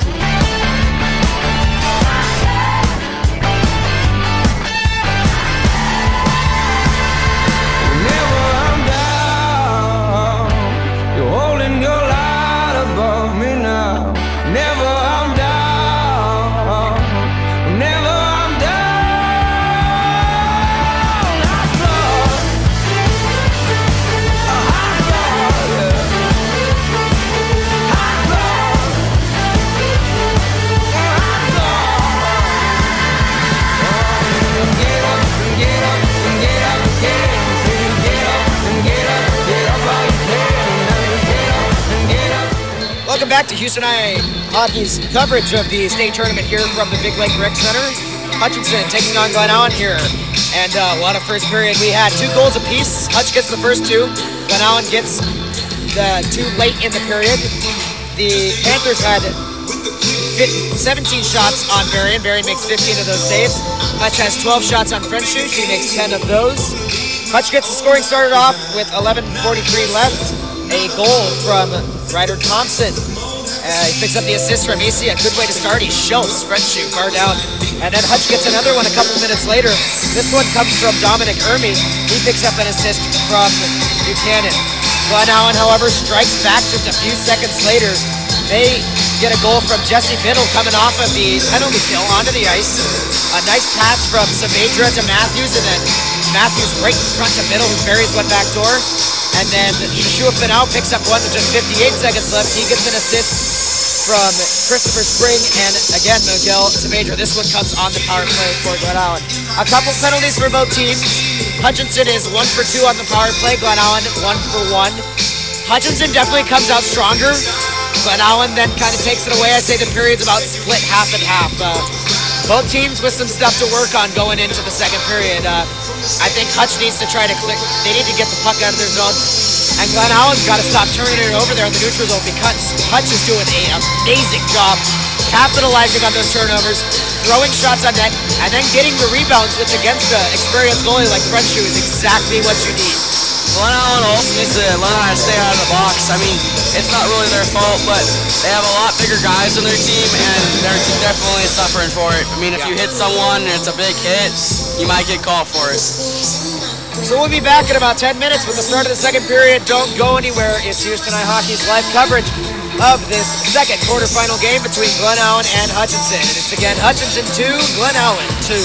Welcome back to Houston Hockey's coverage of the state tournament here from the Big Lake Rec Center. Hutchison taking on Glennallen here, and a lot of first period. We had 2 goals apiece. Hutch gets the first 2. Glennallen gets the 2 late in the period. The Panthers had 17 shots on Varian. Varian makes 15 of those saves. Hutch has 12 shots on Frenchie. He makes 10 of those. Hutch gets the scoring started off with 11:43 left. A goal from Ryder Thompson. He picks up the assist from AC. A good way to start. He shoves Frenchie far down. And then Hutch gets another one a couple minutes later. This one comes from Dominic Ermy. He picks up an assist from Buchanan. Glennallen, however, strikes back just a few seconds later. They get a goal from Jesse Biddle coming off of the penalty kill onto the ice. A nice pass from Saavedra to Matthews, and then Matthews right in front to Biddle, who buries one back door. And then Joshua Finau picks up one with just 58 seconds left. He gets an assist from Christopher Spring and again Miguel Saavedra. This one comes on the power play for Glennallen. A couple penalties for both teams. Hutchison is 1 for 2 on the power play. Glennallen 1 for 1. Hutchison definitely comes out stronger. Glennallen then kind of takes it away. I say the period's about split half and half. Both teams with some stuff to work on going into the second period. I think Hutch needs to try to click. They need to get the puck out of their zone. And Glennallen's got to stop turning it over there in the neutral zone because Hutch is doing an amazing job capitalizing on those turnovers, throwing shots on net, and then getting the rebounds, which against an experienced goalie like Frenchie is exactly what you need. Glennallen also needs to learn how to stay out of the box. I mean, it's not really their fault, but they have a lot bigger guys on their team, and they're definitely suffering for it. I mean, if you hit someone and it's a big hit, you might get called for it. So we'll be back in about 10 minutes with the start of the second period. Don't go anywhere. It's Houston Hockey's live coverage of this second quarterfinal game between Glennallen and Hutchison. And it's again Hutchison 2, Glennallen 2.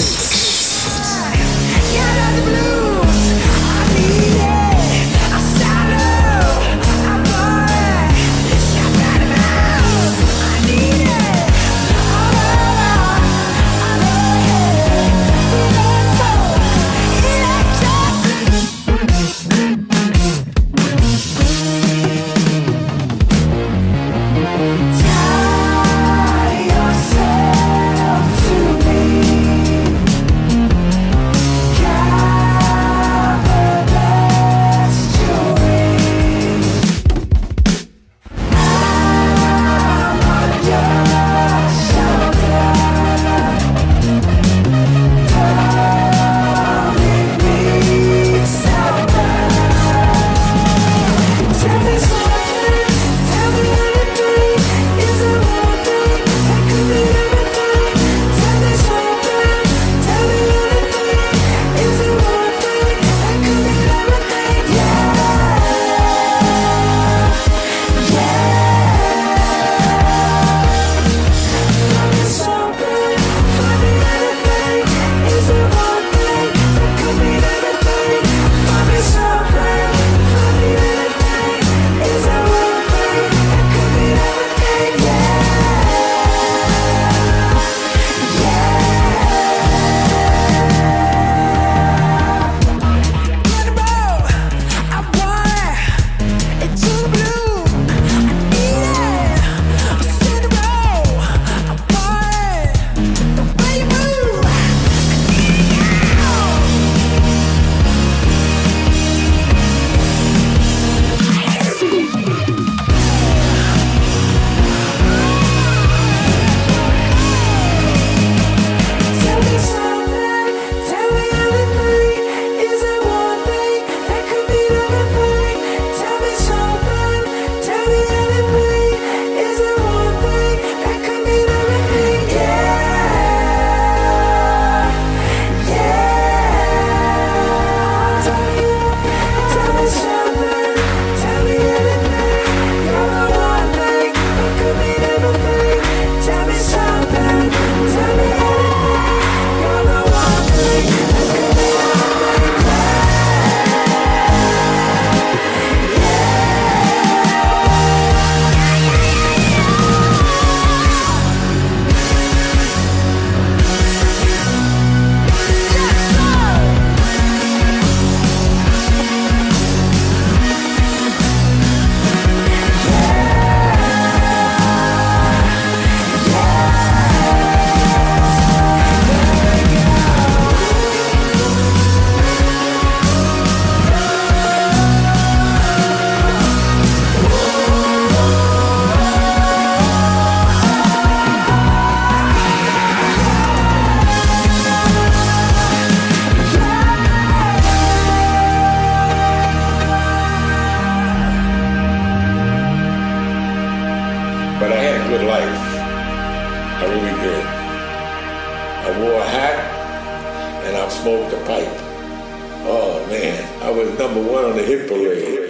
was #1 on the hit parade.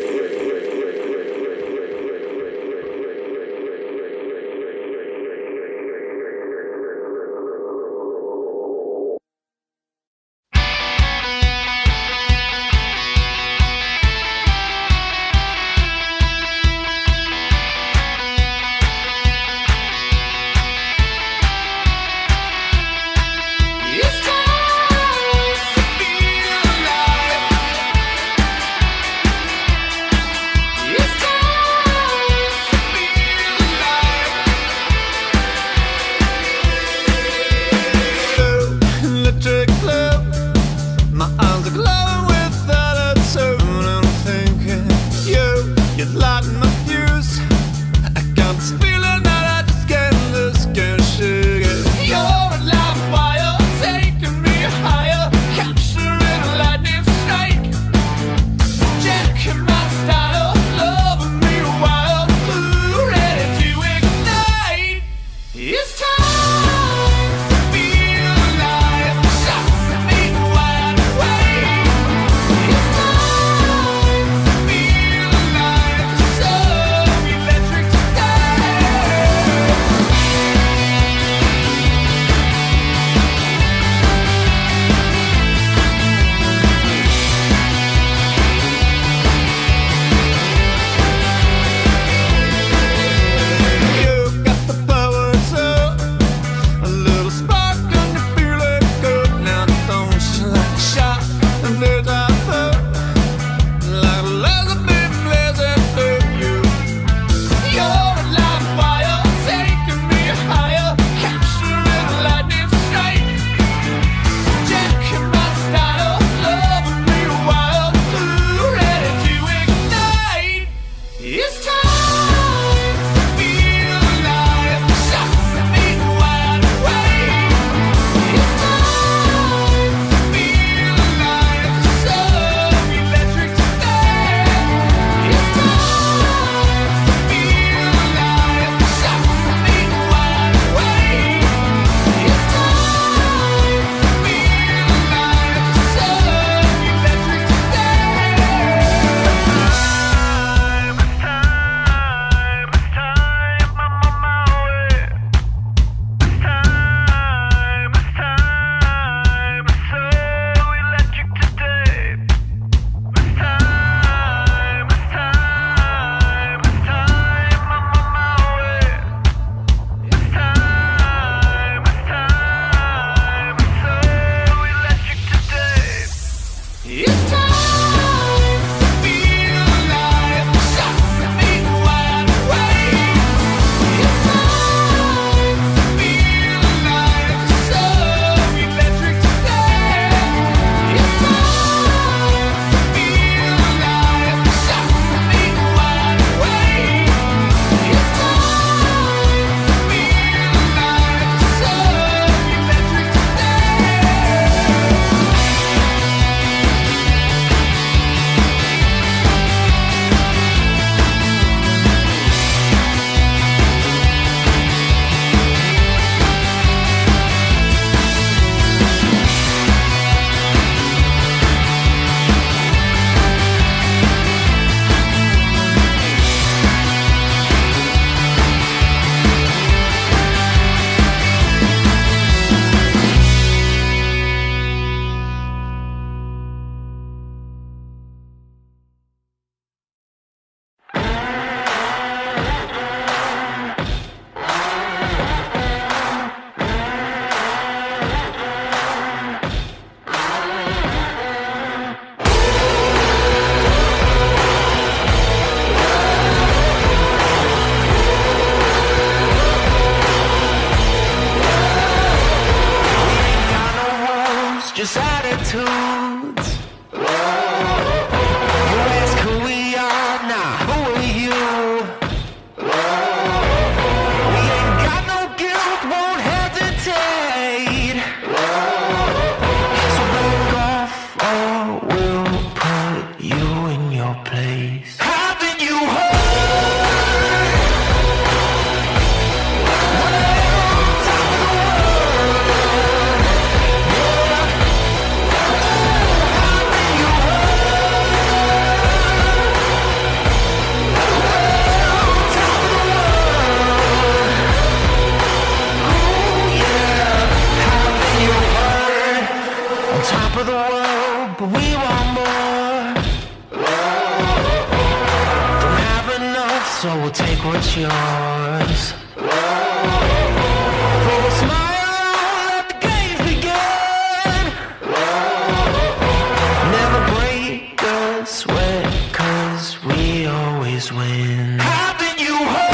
just attitudes. You ask who we are, nah, who are you? We ain't got no guilt, won't hesitate. So back off or we'll put you in your place. Haven't you heard? Top of the world. Yeah. so we'll take what's yours. Throw a smile, let the games begin. Never break a sweat, 'cause we always win. Haven't you heard?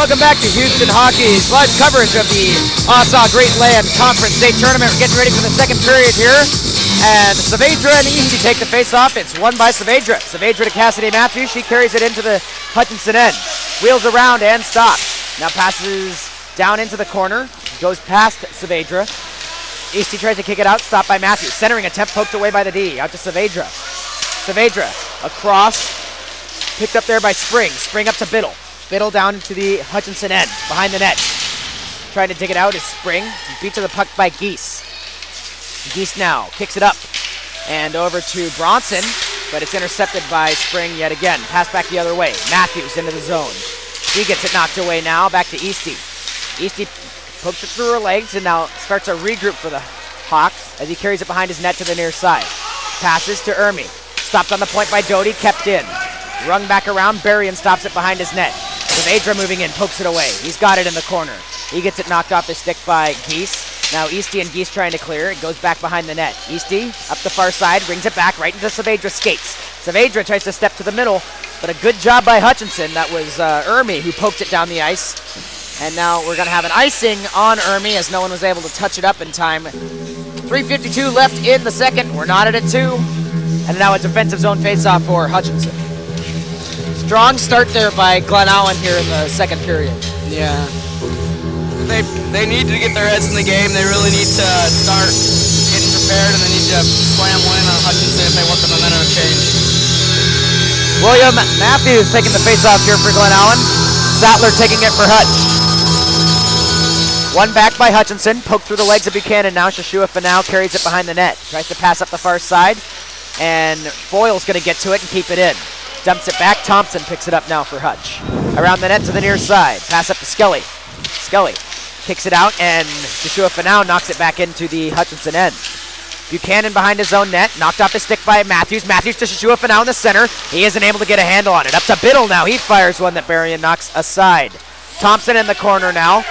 Welcome back to Houston Hockey's live coverage of the Greatland Conference State Tournament. We're getting ready for the second period here. And Saavedra and Easty take the face-off. It's won by Saavedra. Saavedra to Cassidy Matthews. She carries it into the Hutchison end. Wheels around and stops. Now passes down into the corner. Goes past Saavedra. Easty tries to kick it out. Stopped by Matthews. Centering attempt poked away by the D. Out to Saavedra. Saavedra across. Picked up there by Spring. Spring up to Biddle. Biddle down into the Hutchison end, behind the net. Trying to dig it out is Spring. Beat to the puck by Geese. Geese now kicks it up and over to Bronson, but it's intercepted by Spring yet again. Pass back the other way. Matthews into the zone. He gets it knocked away now. Back to Eastie. Eastie pokes it through her legs and now starts a regroup for the Hawks as he carries it behind his net to the near side. Passes to Ermi. Stopped on the point by Doty, kept in. Rung back around, Berrien stops it behind his net. Saavedra moving in, pokes it away. He's got it in the corner. He gets it knocked off his stick by Geese. Now Eastie and Geese trying to clear. It goes back behind the net. Eastie up the far side, brings it back right into Saavedra's skates. Saavedra tries to step to the middle, but a good job by Hutchison. That was Ermi who poked it down the ice. And now we're going to have an icing on Ermi as no one was able to touch it up in time. 3:52 left in the second. We're knotted at 2. And now a defensive zone faceoff for Hutchison. Strong start there by Glennallen here in the second period. Yeah. They need to get their heads in the game. They really need to start getting prepared, and they need to slam one in on Hutchison if they want the momentum to change. William Matthews taking the faceoff here for Glennallen. Sattler taking it for Hutch. One back by Hutchison, poked through the legs of Buchanan. Now Shashua Fanau carries it behind the net. Tries to pass up the far side, and Foyle's going to get to it and keep it in. Dumps it back. Thompson picks it up now for Hutch. Around the net to the near side. Pass up to Skelly. Skelly kicks it out, and Joshua Fanau knocks it back into the Hutchison end. Buchanan behind his own net. Knocked off his stick by Matthews. Matthews to Joshua Fanau in the center. He isn't able to get a handle on it. Up to Biddle now. He fires one that Berrien knocks aside. Thompson in the corner now.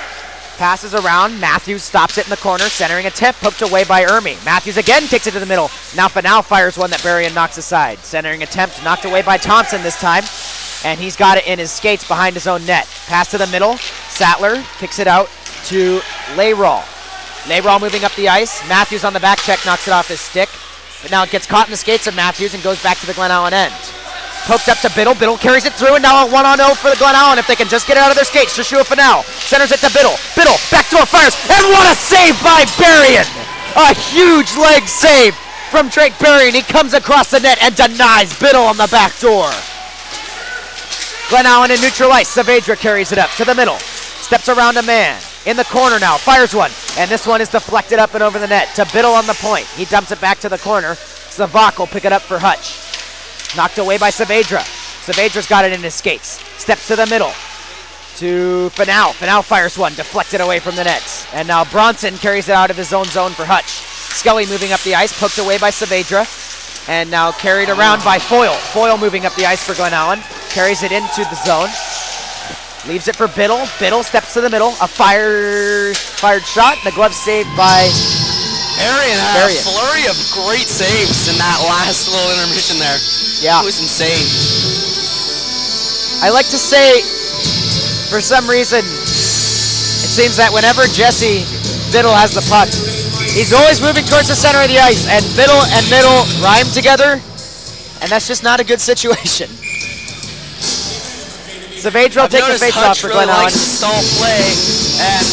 Passes around. Matthews stops it in the corner. Centering attempt. Poked away by Ermi. Matthews again kicks it to the middle. Now Fanau fires one that Berrien knocks aside. Centering attempt. Knocked away by Thompson this time. And he's got it in his skates behind his own net. Pass to the middle. Sattler kicks it out to Layraw. Layraw moving up the ice. Matthews on the back check knocks it off his stick. But now it gets caught in the skates of Matthews and goes back to the Glennallen end. Poked up to Biddle. Biddle carries it through, and now a 1-on-0 for the Glennallen if they can just get it out of their skates. Joshua Fanau centers it to Biddle. Biddle, backdoor fires, and what a save by Berrien! A huge leg save from Drake Berrien. He comes across the net and denies Biddle on the back door. Glennallen in neutral ice. Saavedra carries it up to the middle. Steps around a man. In the corner now. Fires one. And this one is deflected up and over the net to Biddle on the point. He dumps it back to the corner. Savak will pick it up for Hutch. Knocked away by Saavedra. Saavedra's got it in his skates. Steps to the middle. To Fanau. Fanau fires one. Deflected away from the net. And now Bronson carries it out of his own zone for Hutch. Skelly moving up the ice. Poked away by Saavedra. And now carried around by Foyle. Foyle moving up the ice for Glennallen. Carries it into the zone. Leaves it for Biddle. Biddle steps to the middle. A fired shot. The glove saved by Berrien had a flurry of great saves in that last little intermission there. Yeah. It was insane. I like to say, for some reason, it seems that whenever Jesse Biddle has the puck, he's always moving towards the center of the ice, and Biddle and Middle rhyme together, and that's just not a good situation. Saavedra will take the face-off for Glennallen. Likes to stall play, and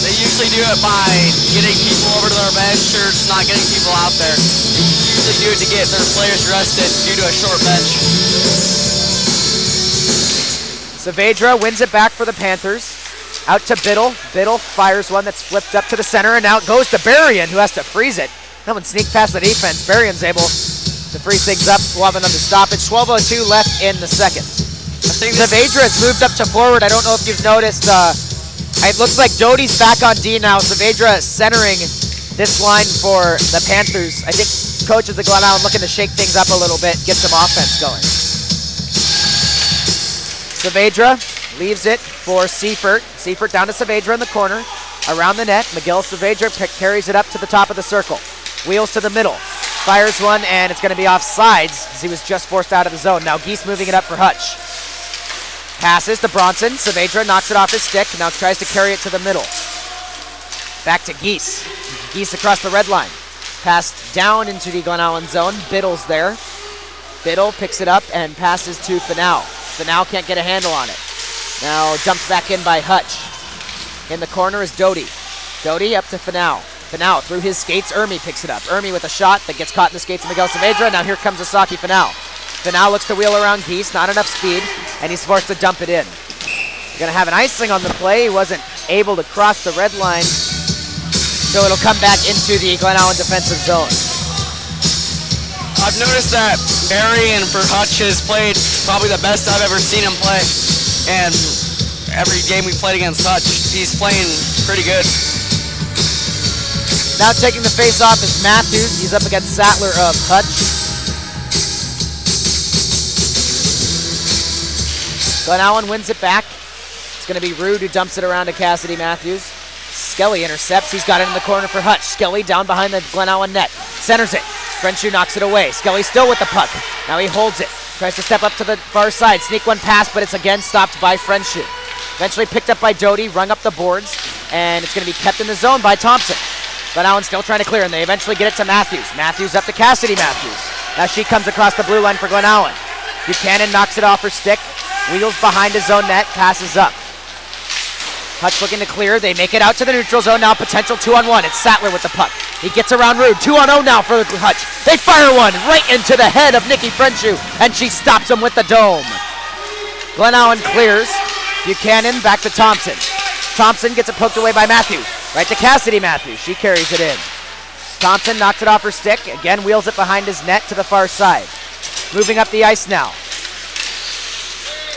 they usually do it by getting people over to their bench or just not getting people out there. They usually do it to get their players rested due to a short bench. Saavedra wins it back for the Panthers. Out to Biddle. Biddle fires one that's flipped up to the center, and now it goes to Berrien, who has to freeze it. That one sneaked past the defense. Berrien's able to freeze things up. We'll have another stoppage. 12:02 left in the second. Saavedra has moved up to forward. I don't know if you've noticed. It looks like Doty's back on D now. Saavedra is centering this line for the Panthers. I think coaches at Glennallen looking to shake things up a little bit, get some offense going. Saavedra leaves it for Seifert. Seifert down to Saavedra in the corner. Around the net, Miguel Saavedra carries it up to the top of the circle. Wheels to the middle. Fires one, and it's going to be off sides as he was just forced out of the zone. Now Geese moving it up for Hutch. Passes to Bronson. Saavedra knocks it off his stick. Now tries to carry it to the middle. Back to Geese. Geese across the red line. Passed down into the Glennallen zone. Biddle's there. Biddle picks it up and passes to Fanau. Fanau can't get a handle on it. Now dumped back in by Hutch. In the corner is Doty. Doty up to Fanau. Fanau through his skates. Ermi picks it up. Ermi with a shot that gets caught in the skates of Miguel Saavedra. Now here comes Asaki Fanau. Fanal looks to wheel around Geese, not enough speed, and he's forced to dump it in. Gonna have an icing on the play. He wasn't able to cross the red line, so it'll come back into the Glennallen defensive zone. I've noticed that Barry and for Hutch has played probably the best I've ever seen him play. And every game we played against Hutch, he's playing pretty good. Now taking the face off is Matthews. He's up against Sattler of Hutch. Glennallen wins it back. It's going to be Rude who dumps it around to Cassidy Matthews. Skelly intercepts. He's got it in the corner for Hutch. Skelly down behind the Glennallen net. Centers it. Frenshu knocks it away. Skelly still with the puck. Now he holds it. Tries to step up to the far side. Sneak one pass, but it's again stopped by Frenshu. Eventually picked up by Doty, rung up the boards, and it's going to be kept in the zone by Thompson. Glennallen still trying to clear, and they eventually get it to Matthews. Matthews up to Cassidy Matthews. Now she comes across the blue line for Glennallen. Buchanan knocks it off her stick. Wheels behind his own net, passes up. Hutch looking to clear. They make it out to the neutral zone now. Potential 2-on-1. It's Sattler with the puck. He gets around Rude. 2-on-0 now for Hutch. They fire one right into the head of Nikki Frenshu, and she stops him with the dome. Glennallen clears. Buchanan back to Thompson. Thompson gets it poked away by Matthews. Right to Cassidy Matthews. She carries it in. Thompson knocks it off her stick. Again wheels it behind his net to the far side. Moving up the ice now.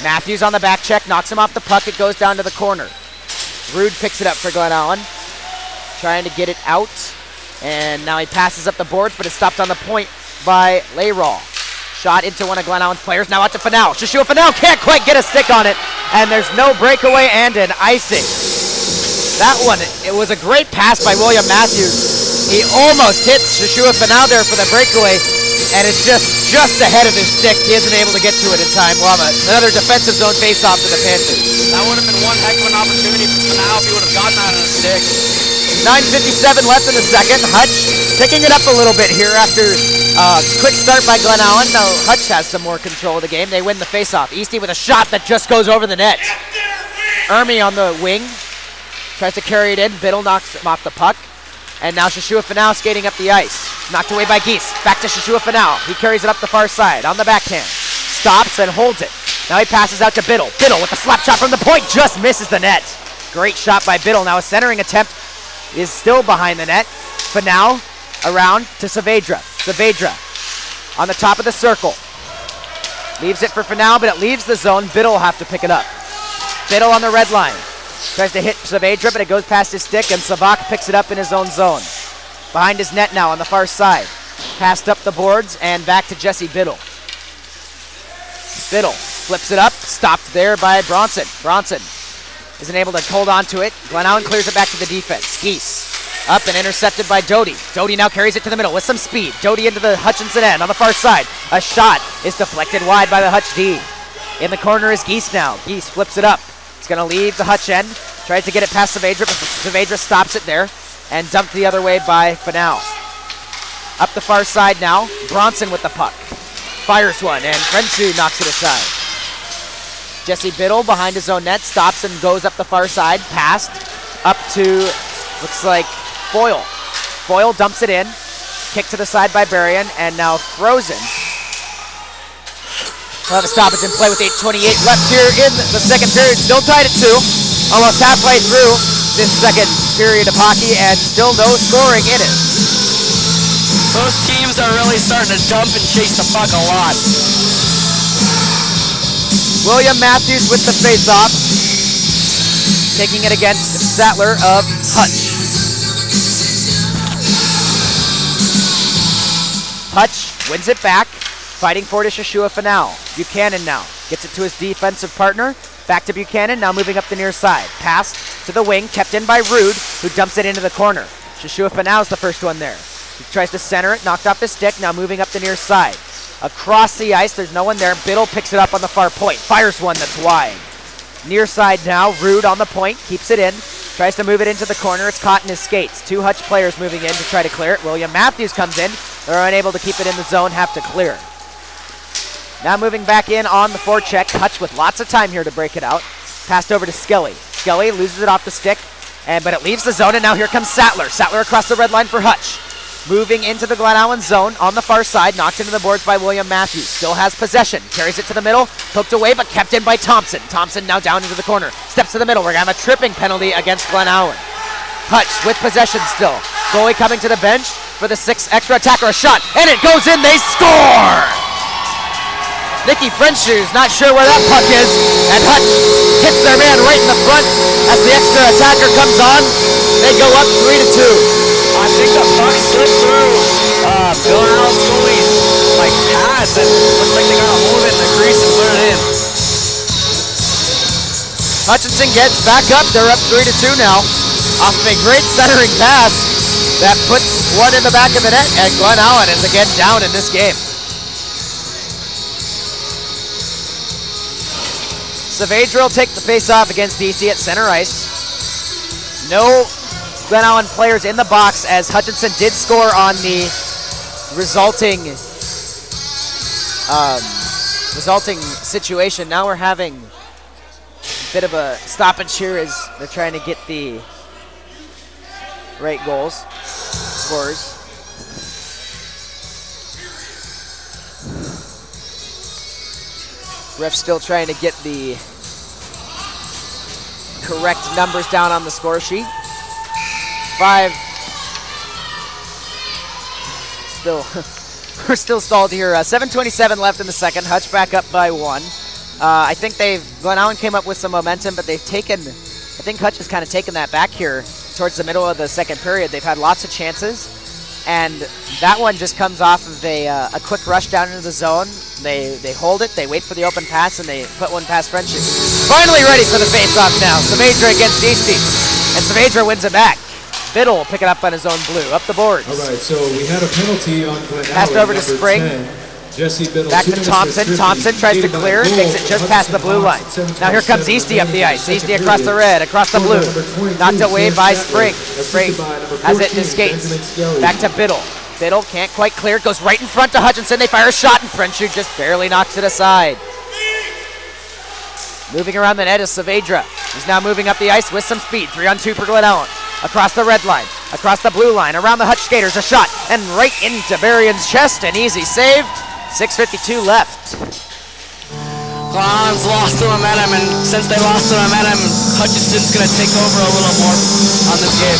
Matthews on the back check. Knocks him off the puck. It goes down to the corner. Rude picks it up for Glennallen. Trying to get it out. And now he passes up the boards, but it's stopped on the point by Layraw. Shot into one of Glennallen's players. Now out to Fanal. Shashua Fanal can't quite get a stick on it. And there's no breakaway and an icing. That one, it was a great pass by William Matthews. He almost hits Shashua Fanal there for the breakaway. And it's just ahead of his stick. He isn't able to get to it in time. We'll have another defensive zone face-off for the Panthers. That would have been one heck of an opportunity for Fanal if he would have gotten that on a stick. 9:57 left in the second. Hutch picking it up a little bit here after quick start by Glennallen. Now Hutch has some more control of the game. They win the face-off. Eastie with a shot that just goes over the net. Ermy on the wing. Tries to carry it in. Biddle knocks him off the puck. And now Shashua Fanal skating up the ice. Knocked away by Geese. Back to Shashua Fanal. He carries it up the far side on the backhand. Stops and holds it. Now he passes out to Biddle. Biddle with a slap shot from the point. Just misses the net. Great shot by Biddle. Now a centering attempt is still behind the net. Fanal around to Saavedra. Saavedra on the top of the circle. Leaves it for Fanal, but it leaves the zone. Biddle will have to pick it up. Biddle on the red line. Tries to hit Saavedra, but it goes past his stick, and Savak picks it up in his own zone. Behind his net now on the far side. Passed up the boards and back to Jesse Biddle. Biddle flips it up, stopped there by Bronson. Bronson isn't able to hold on to it. Glennallen clears it back to the defense. Geese up and intercepted by Doty. Doty now carries it to the middle with some speed. Doty into the Hutchison end on the far side. A shot is deflected wide by the Hutch D. In the corner is Geese now. Geese flips it up. It's going to leave the Hutch end. Tries to get it past Saavedra, but Saavedra stops it there and dumped the other way by Fanal. Up the far side now. Bronson with the puck. Fires one, and Frenshu knocks it aside. Jesse Biddle behind his own net, stops and goes up the far side. Passed up to, looks like, Foyle. Foyle dumps it in. Kick to the side by Berrien, and now Frozen. We'll have a stoppage in play with 8:28 left here in the second period. Still tied at 2. Almost halfway through this second period of hockey, and still no scoring in it. Both teams are really starting to jump and chase the puck a lot. William Matthews with the face-off. Taking it against Sattler of Hutch. Hutch wins it back. Fighting for it is Shashua Fanal. Buchanan now gets it to his defensive partner. Back to Buchanan, now moving up the near side. Passed to the wing, kept in by Rude, who dumps it into the corner. Shashua Fanal's the first one there. He tries to center it, knocked off his stick, now moving up the near side. Across the ice, there's no one there. Biddle picks it up on the far point. Fires one that's wide. Near side now, Rude on the point, keeps it in. Tries to move it into the corner, it's caught in his skates. Two Hutch players moving in to try to clear it. William Matthews comes in. They're unable to keep it in the zone, have to clear. Now moving back in on the forecheck. Hutch with lots of time here to break it out. Passed over to Skelly. Skelly loses it off the stick, but it leaves the zone, and now here comes Sattler. Sattler across the red line for Hutch. moving into the Glennallen zone on the far side, knocked into the boards by William Matthews. Still has possession, carries it to the middle, poked away, but kept in by Thompson. Thompson now down into the corner, steps to the middle. We're gonna have a tripping penalty against Glennallen. Hutch with possession still. Goalie coming to the bench for the 6th extra attacker, a shot, and it goes in, they score! Nicky Frenchshoe's not sure where that puck is, and Hutch hits their man right in the front as the extra attacker comes on. They go up 3-2. I think the puck slipped through Glennallen's goalie's like pads, and looks like they got a hold of it in the crease and put it in. Hutchison gets back up. They're up 3-2 now, off of a great centering pass that puts one in the back of the net, and Glennallen is again down in this game. Saavedra will take the face-off against DC at center ice. No Glennallen players in the box, as Hutchison did score on the resulting situation. Now we're having a bit of a stoppage here as they're trying to get the right goals, scores. Ref still trying to get the correct numbers down on the score sheet. 5. Still, we're still stalled here. 7:27 left in the second. Hutch back up by 1. I think Glennallen came up with some momentum, but they've taken, I think Hutch has kind of taken that back here towards the middle of the second period. They've had lots of chances, and that one just comes off of a quick rush down into the zone. They hold it, they wait for the open pass, and they put one past Frenchie. Finally ready for the face-off now. Saavedra against DC, and Saavedra wins it back. Biddle will pick it up on his own blue, up the boards. All right, so we had a penalty on Glennallen. Passed over to Spring. 10. Jesse Biddle, back to Thompson. Thompson tries to clear, takes it just past the blue line. Now here comes Easty up the ice. Easty across the red, across the blue. Knocked away by Spring. Spring has it in his skates. Back to Biddle. Biddle can't quite clear, goes right in front to Hutchison. They fire a shot, and Frenchshoe just barely knocks it aside. Moving around the net is Saavedra. He's now moving up the ice with some speed. 3-on-2 for Glennallen. Across the red line, across the blue line, around the Hutch skaters, a shot, and right into Berrien's chest, an easy save. 6:52 left. Glennallen's lost the momentum, and since they lost the momentum, Hutchison's going to take over a little more on this game.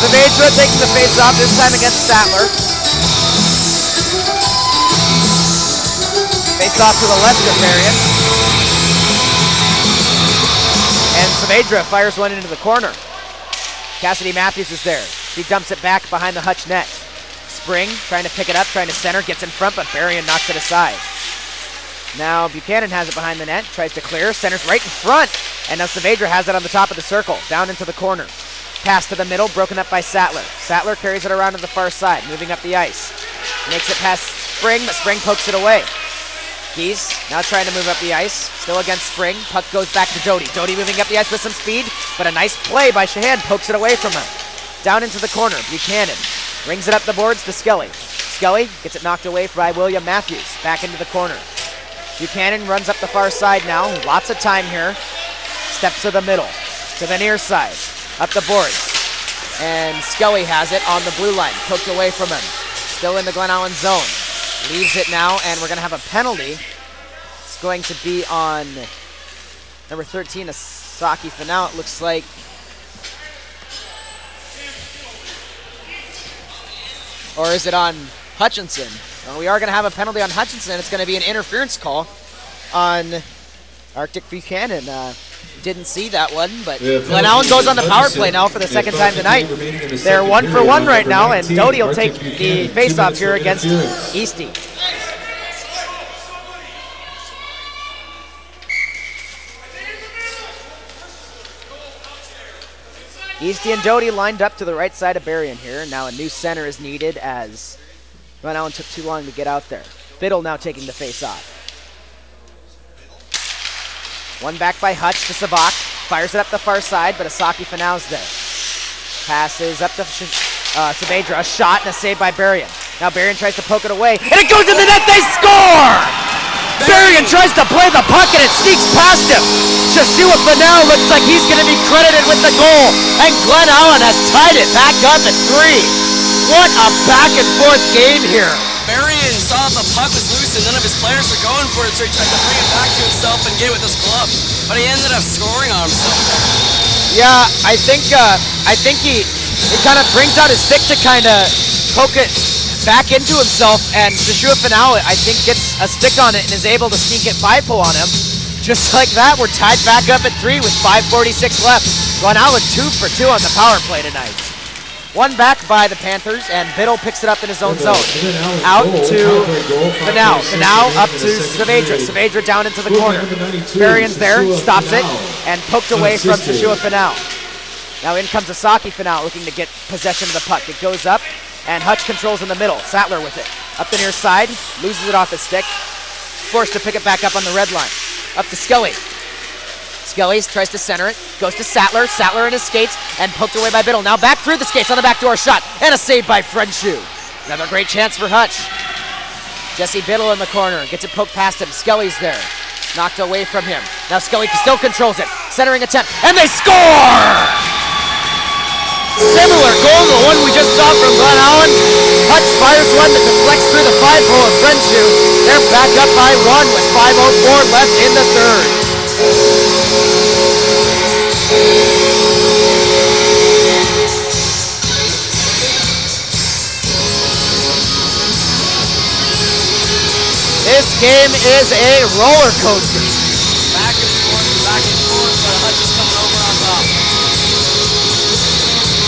Saavedra taking the face-off, this time against Sattler. Face-off to the left of Berrien. And Saavedra fires one into the corner. Cassidy Matthews is there. He dumps it back behind the Hutch net. Spring trying to pick it up, trying to center, gets in front, but Berrien knocks it aside. Now Buchanan has it behind the net, tries to clear, centers right in front, and now Saavedra has it on the top of the circle, down into the corner. Pass to the middle, broken up by Sattler. Sattler carries it around to the far side, moving up the ice. Makes it past Spring, but Spring pokes it away. Geese now trying to move up the ice, still against Spring. Puck goes back to Doty. Doty moving up the ice with some speed, but a nice play by Shahan pokes it away from him. Down into the corner, Buchanan rings it up the boards to Skelly. Skelly gets it knocked away by William Matthews, back into the corner. Buchanan runs up the far side now, lots of time here. Steps to the middle, to the near side, up the boards. And Skelly has it on the blue line, poked away from him. Still in the Glennallen zone. Leaves it now, and we're going to have a penalty. It's going to be on number 13, Asaki Finau, it looks like. Or is it on Hutchison? Well, we are going to have a penalty on Hutchison. It's going to be an interference call on Arctic Buchanan. Didn't see that one, but Glennallen goes on the power play now for the second time tonight. They're 1-for-1 right now, and Doty will take the faceoff here against Easty. Easty and Doty lined up to the right side of Berrien here. Now a new center is needed as Glennallen took too long to get out there. Biddle now taking the face-off. One back by Hutch to Savak. Fires it up the far side, but Asaki Finau's there. Passes up to Saavedra. A shot and a save by Berrien. Now Berrien tries to poke it away, and it goes in the net. They score! Berrien tries to play the puck and it sneaks past him. Joshua Fanel looks like he's going to be credited with the goal. And Glennallen has tied it back up at 3. What a back and forth game here. Berrien saw the puck was loose and none of his players were going for it, so he tried to bring it back to himself and get it with his glove. But he ended up scoring on himself there. Yeah, I think he kind of brings out his stick to kind of poke it back into himself, and Joshua Fanel, I think, gets a stick on it and is able to sneak it 5-0 on him. Just like that, we're tied back up at 3 with 5:46 left. Glennallen 2 for 2 on the power play tonight. One back by the Panthers, and Biddle picks it up in his own zone. Out to Fanel. Fanel up to Saavedra. Saavedra down into the corner. Berrien's there, stops it, and poked away from Joshua Fanel. Now in comes Aoki Fanel looking to get possession of the puck. It goes up, and Hutch controls in the middle. Sattler with it. Up the near side, loses it off his stick. Forced to pick it back up on the red line. Up to Skelly. Skelly tries to center it, goes to Sattler. Sattler in his skates, and poked away by Biddle. Now back through the skates on the backdoor shot, and a save by Frenshu. Another great chance for Hutch. Jesse Biddle in the corner, gets it poked past him. Skelly's there, knocked away from him. Now Skelly still controls it, centering attempt, and they score! Similar goal to the one we just saw from Glennallen. Hutch fires one that deflects through the 5-0 of Frenshu. They're back up by 1 with 5:04 left in the third. This game is a roller coaster. Back and forth, but Hutch is coming over on top.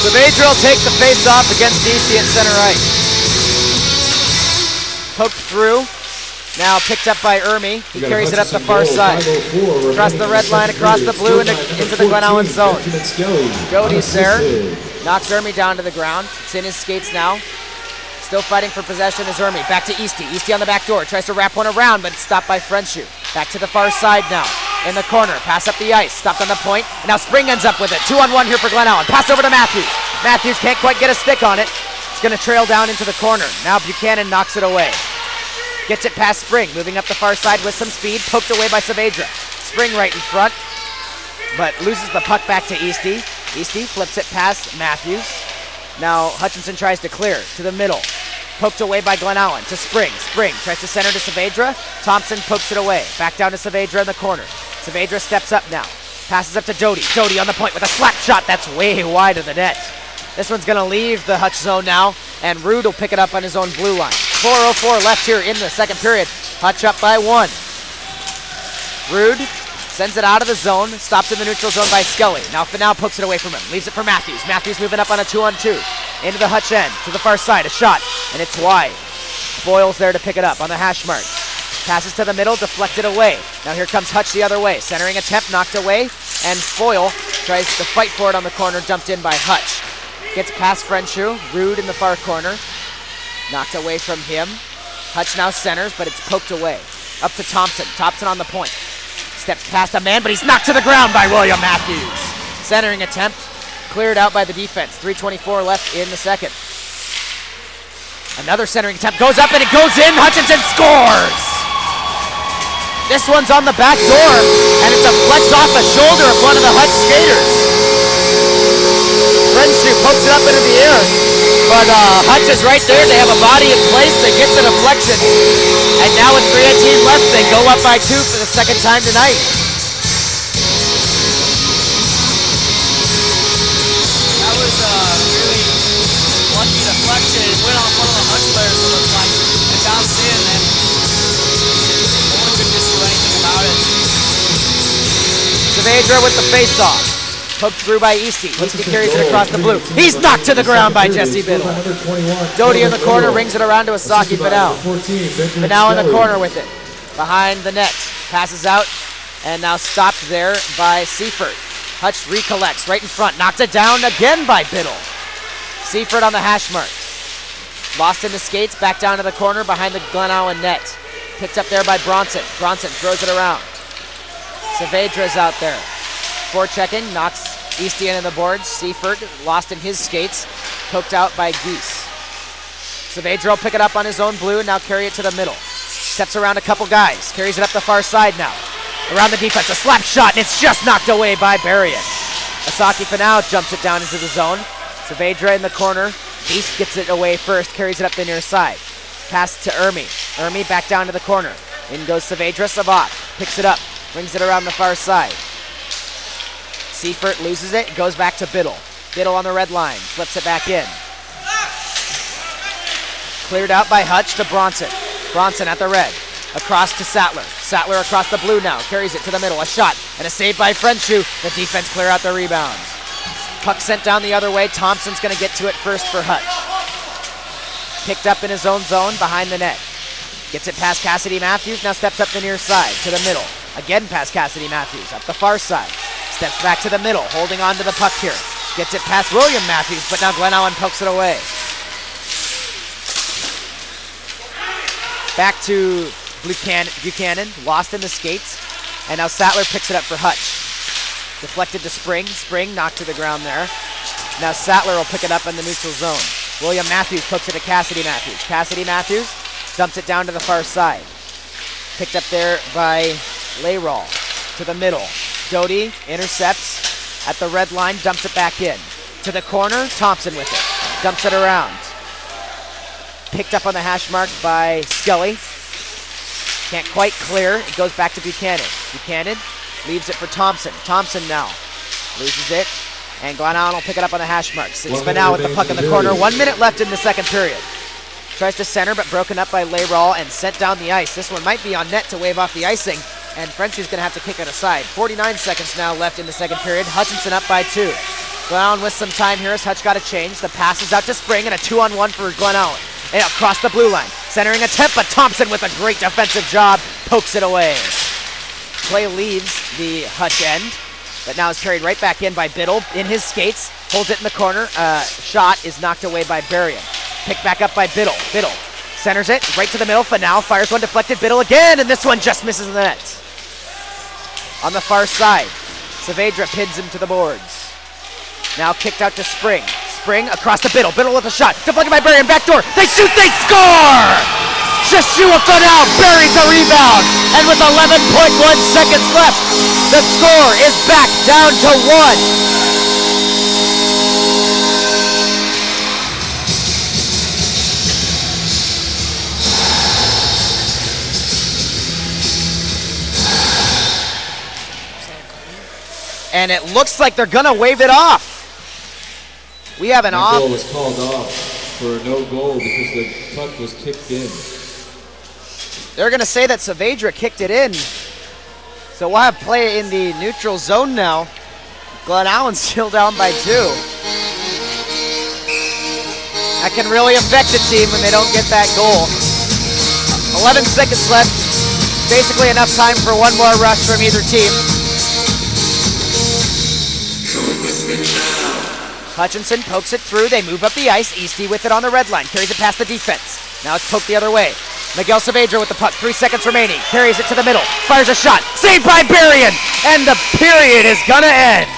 Saavedra will take the face-off against DC at center right. Poked through. Now picked up by Ermi. He carries it up the far side. Across the red line, across the blue, into the Glennallen zone. Jody's there. Knocks Ermi down to the ground. It's in his skates now. Still fighting for possession is Ermi. Back to Eastie. Eastie on the back door. Tries to wrap one around, but it's stopped by Frenshu. Back to the far side now. In the corner. Pass up the ice. Stopped on the point. And now Spring ends up with it. 2-on-1 here for Glennallen. Pass over to Matthews. Matthews can't quite get a stick on it. It's going to trail down into the corner. Now Buchanan knocks it away. Gets it past Spring, moving up the far side with some speed, poked away by Saavedra. Spring right in front, but loses the puck back to Eastie. Eastie flips it past Matthews. Now Hutchison tries to clear to the middle. Poked away by Glennallen to Spring. Spring tries to center to Saavedra. Thompson pokes it away. Back down to Saavedra in the corner. Saavedra steps up now. Passes up to Jody. Jody on the point with a slap shot that's way wide of the net. This one's going to leave the Hutch zone now, and Rude will pick it up on his own blue line. 4:04 left here in the second period. Hutch up by 1. Rude sends it out of the zone, stopped in the neutral zone by Skelly. Now Fanel pokes it away from him, leaves it for Matthews. Matthews moving up on a 2-on-2. Into the Hutch end, to the far side, a shot, and it's wide. Boyle's there to pick it up on the hash marks. Passes to the middle, deflected away. Now here comes Hutch the other way. Centering attempt, knocked away, and Foyle tries to fight for it on the corner, dumped in by Hutch. Gets past Frenshu, Rude in the far corner. Knocked away from him. Hutch now centers, but it's poked away. Up to Thompson. Thompson on the point. Steps past a man, but he's knocked to the ground by William Matthews. Centering attempt, cleared out by the defense. 3:24 left in the second. Another centering attempt goes up and it goes in. Hutchison scores! This one's on the back door, and it's a flex off the shoulder of one of the Hutch skaters. Frenshu pokes it up into the air, but Hutch is right there. They have a body in place. They get the deflection, and now with 3:18 left, they go up by 2 for the second time tonight. That was a really lucky deflection. It went off one of the Hutch players, it looked like, and bounced in, and no one could just do anything about it. Saavedra with the face-off. Poked through by Eastie. Eastie carries it across the blue. He's knocked to the ground by Jesse Biddle. Doty in the corner rings it around to Aoki Fanel. Fanel in the corner with it. Behind the net. Passes out, and now stopped there by Seifert. Hutch recollects right in front. Knocked it down again by Biddle. Seifert on the hash marks. Lost in the skates. Back down to the corner behind the Glennallen net. Picked up there by Bronson. Bronson throws it around. Saavedra's out there. Forechecking, knocks Eastie into the boards. Seifert lost in his skates, poked out by Geese. Saavedra will pick it up on his own blue and now carry it to the middle. Steps around a couple guys. Carries it up the far side now. Around the defense, a slap shot, and it's just knocked away by Berrien. Aoki for now jumps it down into the zone. Saavedra in the corner. Beast gets it away first, carries it up the near side. Pass to Ermi. Ermi back down to the corner. In goes Saavedra. Savak picks it up, brings it around the far side. Seifert loses it, goes back to Biddle. Biddle on the red line, flips it back in. Cleared out by Hutch to Bronson. Bronson at the red. Across to Sattler. Sattler across the blue now. Carries it to the middle. A shot and a save by Frenchu. The defense clear out the rebound. Puck sent down the other way. Thompson's going to get to it first for Hutch. Picked up in his own zone behind the net. Gets it past Cassidy Matthews. Now steps up the near side to the middle. Again past Cassidy Matthews up the far side. Steps back to the middle. Holding on to the puck here. Gets it past William Matthews, but now Glennallen pokes it away. Back to Buchanan, lost in the skates, and now Sattler picks it up for Hutch. Deflected to Spring. Spring knocked to the ground there. Now Sattler will pick it up in the neutral zone. William Matthews pokes it to Cassidy Matthews. Cassidy Matthews dumps it down to the far side. Picked up there by Layroll to the middle. Doty intercepts at the red line, dumps it back in. To the corner, Thompson with it. Dumps it around. Picked up on the hash mark by Scully. Can't quite clear. It goes back to Buchanan. Buchanan leaves it for Thompson. Thompson now loses it. And Glennallen will pick it up on the hash marks. It's Spinell with the puck in the corner. 1 minute left in the second period. Tries to center, but broken up by Layroll and sent down the ice. This one might be on net to wave off the icing. And Frenchie's going to have to kick it aside. 49 seconds now left in the second period. Hutchison up by 2. Glennallen with some time here as Hutch got a change. The pass is out to Spring and a 2-on-1 for Glennallen. And across the blue line. Centering attempt, but Thompson with a great defensive job pokes it away. Play leaves the Hutch end, but now is carried right back in by Biddle in his skates. Holds it in the corner. Shot is knocked away by Berrien. Picked back up by Biddle. Biddle centers it right to the middle. Finau fires one deflected. Biddle again, and this one just misses the net. On the far side, Saavedra pins him to the boards. Now kicked out to Spring. Spring across to Biddle. Biddle with a shot. Deflected by Berrien. Backdoor. They shoot. They score! Joshua Finau buries a rebound. And with 11.1 seconds left, the score is back down to 1. And it looks like they're going to wave it off. We have an off. The goal was called off for no goal because the puck was kicked in. They're going to say that Saavedra kicked it in. So we'll have play in the neutral zone now. Glennallen's still down by 2. That can really affect the team when they don't get that goal. 11 seconds left. Basically enough time for one more rush from either team. Hutchison pokes it through. They move up the ice. Easty with it on the red line. Carries it past the defense. Now it's poked the other way. Miguel Saavedra with the puck. 3 seconds remaining. Carries it to the middle. Fires a shot. Saved by Berrien. And the period is going to end.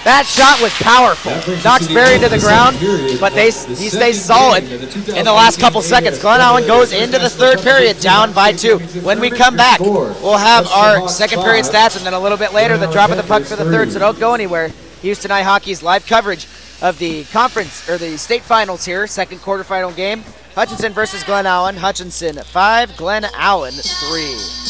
That shot was powerful. Knocks Berrien to the ground, but he stays solid in the last couple seconds. Glennallen goes into the third period down by 2. When we come back, we'll have our second period stats, and then a little bit later, the drop of the puck for the third, so don't go anywhere. Houston High Hockey's live coverage of the conference, or the state finals here, second quarterfinal game. Hutchison versus Glennallen. Hutchison 5, Glennallen 3.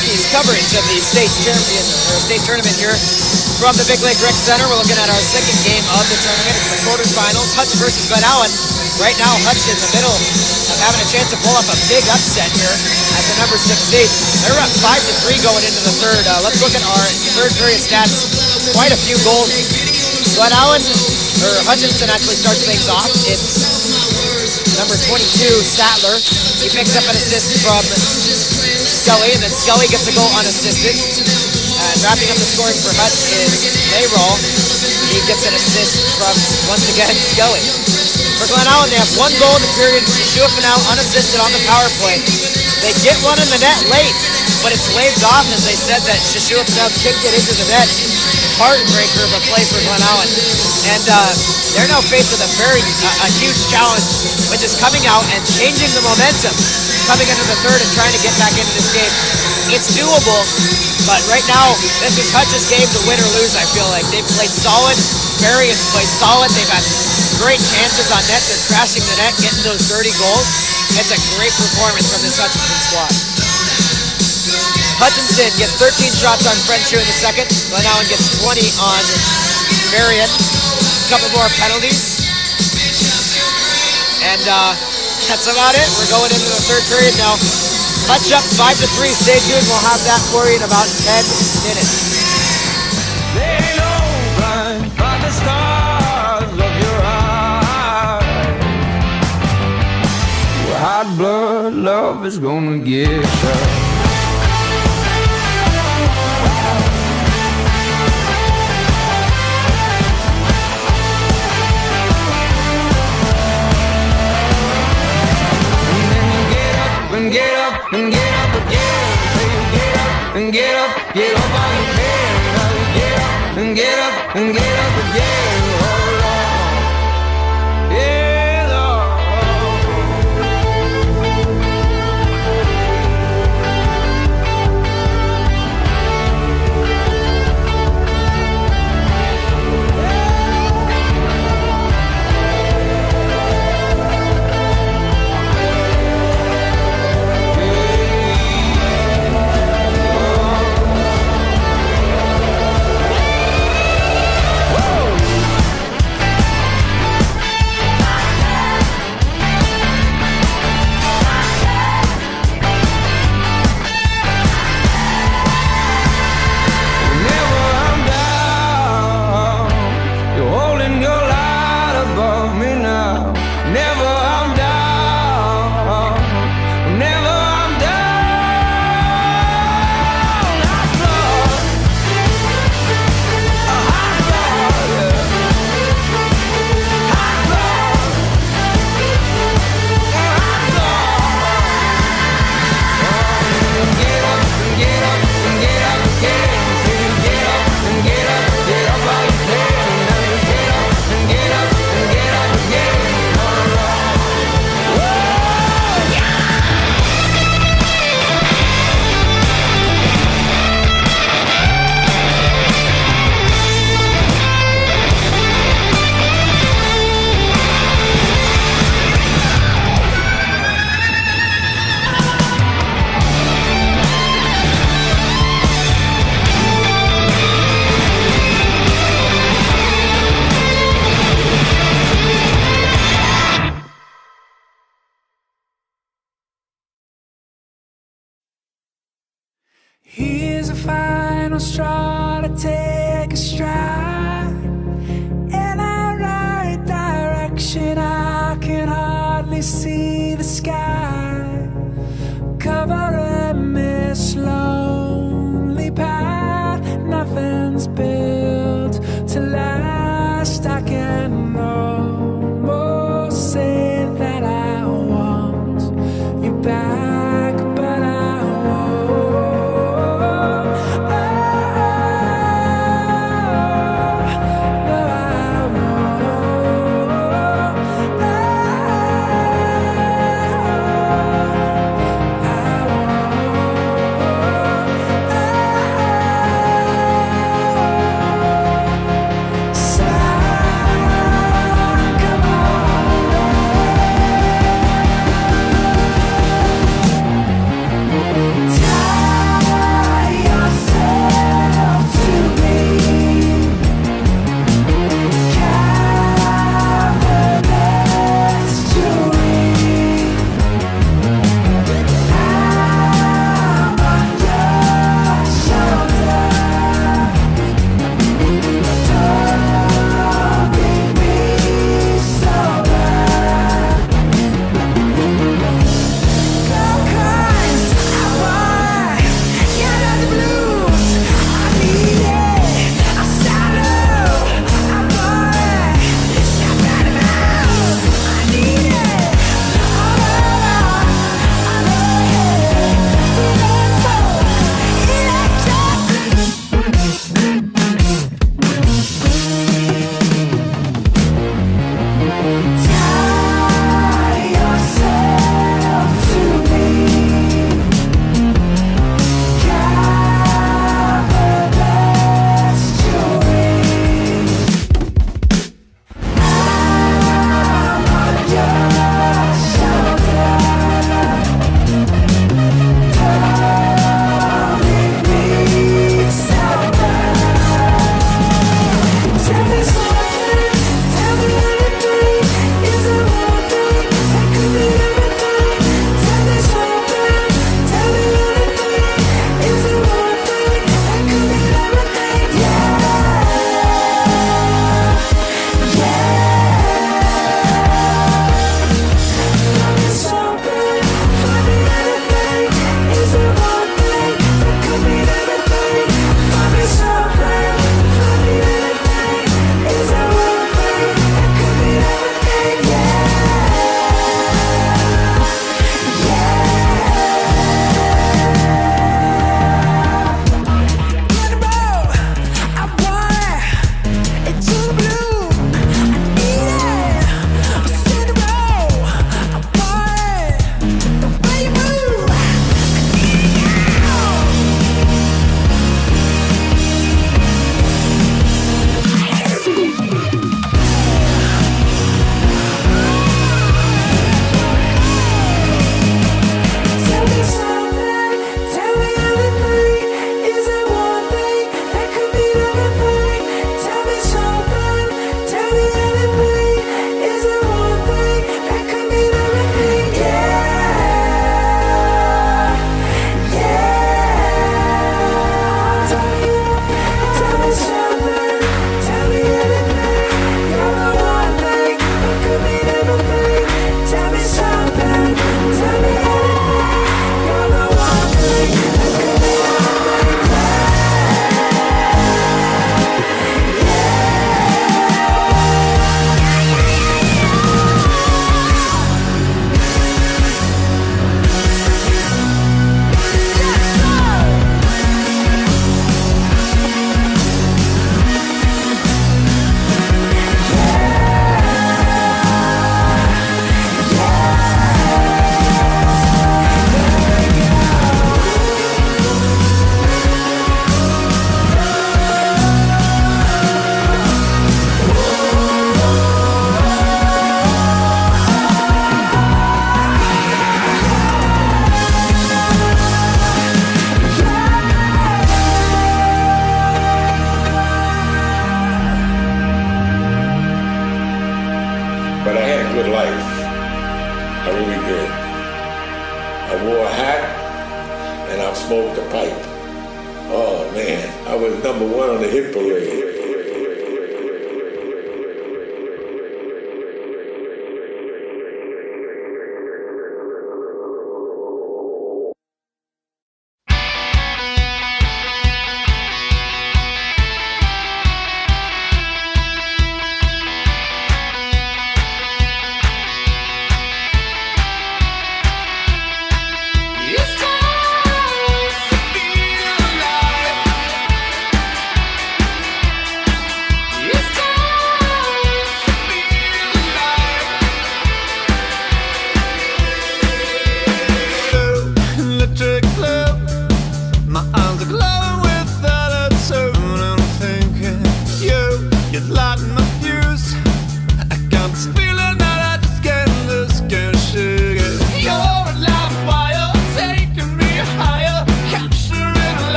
Aoki's coverage of the state tournament here from the Big Lake Rec Center. We're looking at our second game of the tournament. It's the quarterfinals, Hutch versus Glennallen. Right now, Hutch in the middle of having a chance to pull up a big upset here at the number 6 seed. They're up 5-3 going into the third. Let's look at our third period stats. Quite a few goals. Glennallen, or Hutchison actually starts things off. It's number 22, Statler. He picks up an assist from Scully, and then Scully gets a goal unassisted. And wrapping up the scoring for Hutch is Mayroll. He gets an assist from, once again, Scully. For Glennallen, they have 1 goal in the period. Shishua now unassisted on the power play. They get one in the net late, but it's waved off as they said that Shishua now kicked it into the net. Heartbreaker of a play for Glennallen. And they're now faced with a huge challenge, which is coming out and changing the momentum coming into the third and trying to get back into this game. It's doable, but right now, this is Hutch's game to win or lose, I feel like. They've played solid. Barry has played solid. They've had great chances on net. They're crashing the net, getting those dirty goals. It's a great performance from this Hutchison squad. Hutchison gets 13 shots on French in the second. Glennallen gets 20 on Marion. A couple more penalties. And that's about it. We're going into the third period now. Hutch up 5-3. Stay tuned. We'll have that for you in about 10 minutes. They know blind by the stars of your eyes. Hot blood love is gonna get shot. And get up and get up again. Say you get up and get up all you can. Now you get up and get up and get up again. Oh Lord, yeah Lord. Here's a final straw to take a stride in our right direction. I can hardly see the sky, covering this lonely path. Nothing's built to last. I can almost say that I want you back, but I I was #1 on the hit parade.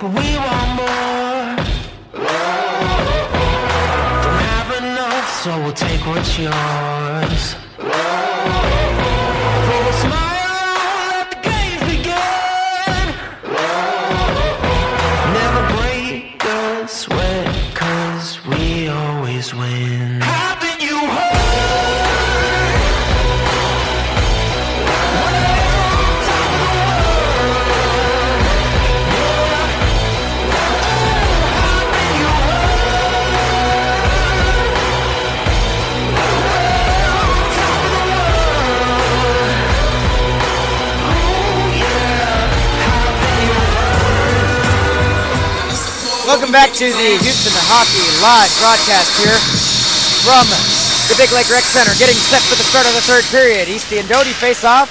we want more. Don't have enough, so we'll take what's yours. Throw a smile, let the games begin. Never break a sweat, 'cause we always win. Haven't you heard? Welcome back to the Houston Hockey live broadcast here from the Big Lake Rec Center, getting set for the start of the third period. Easty and Doty face off.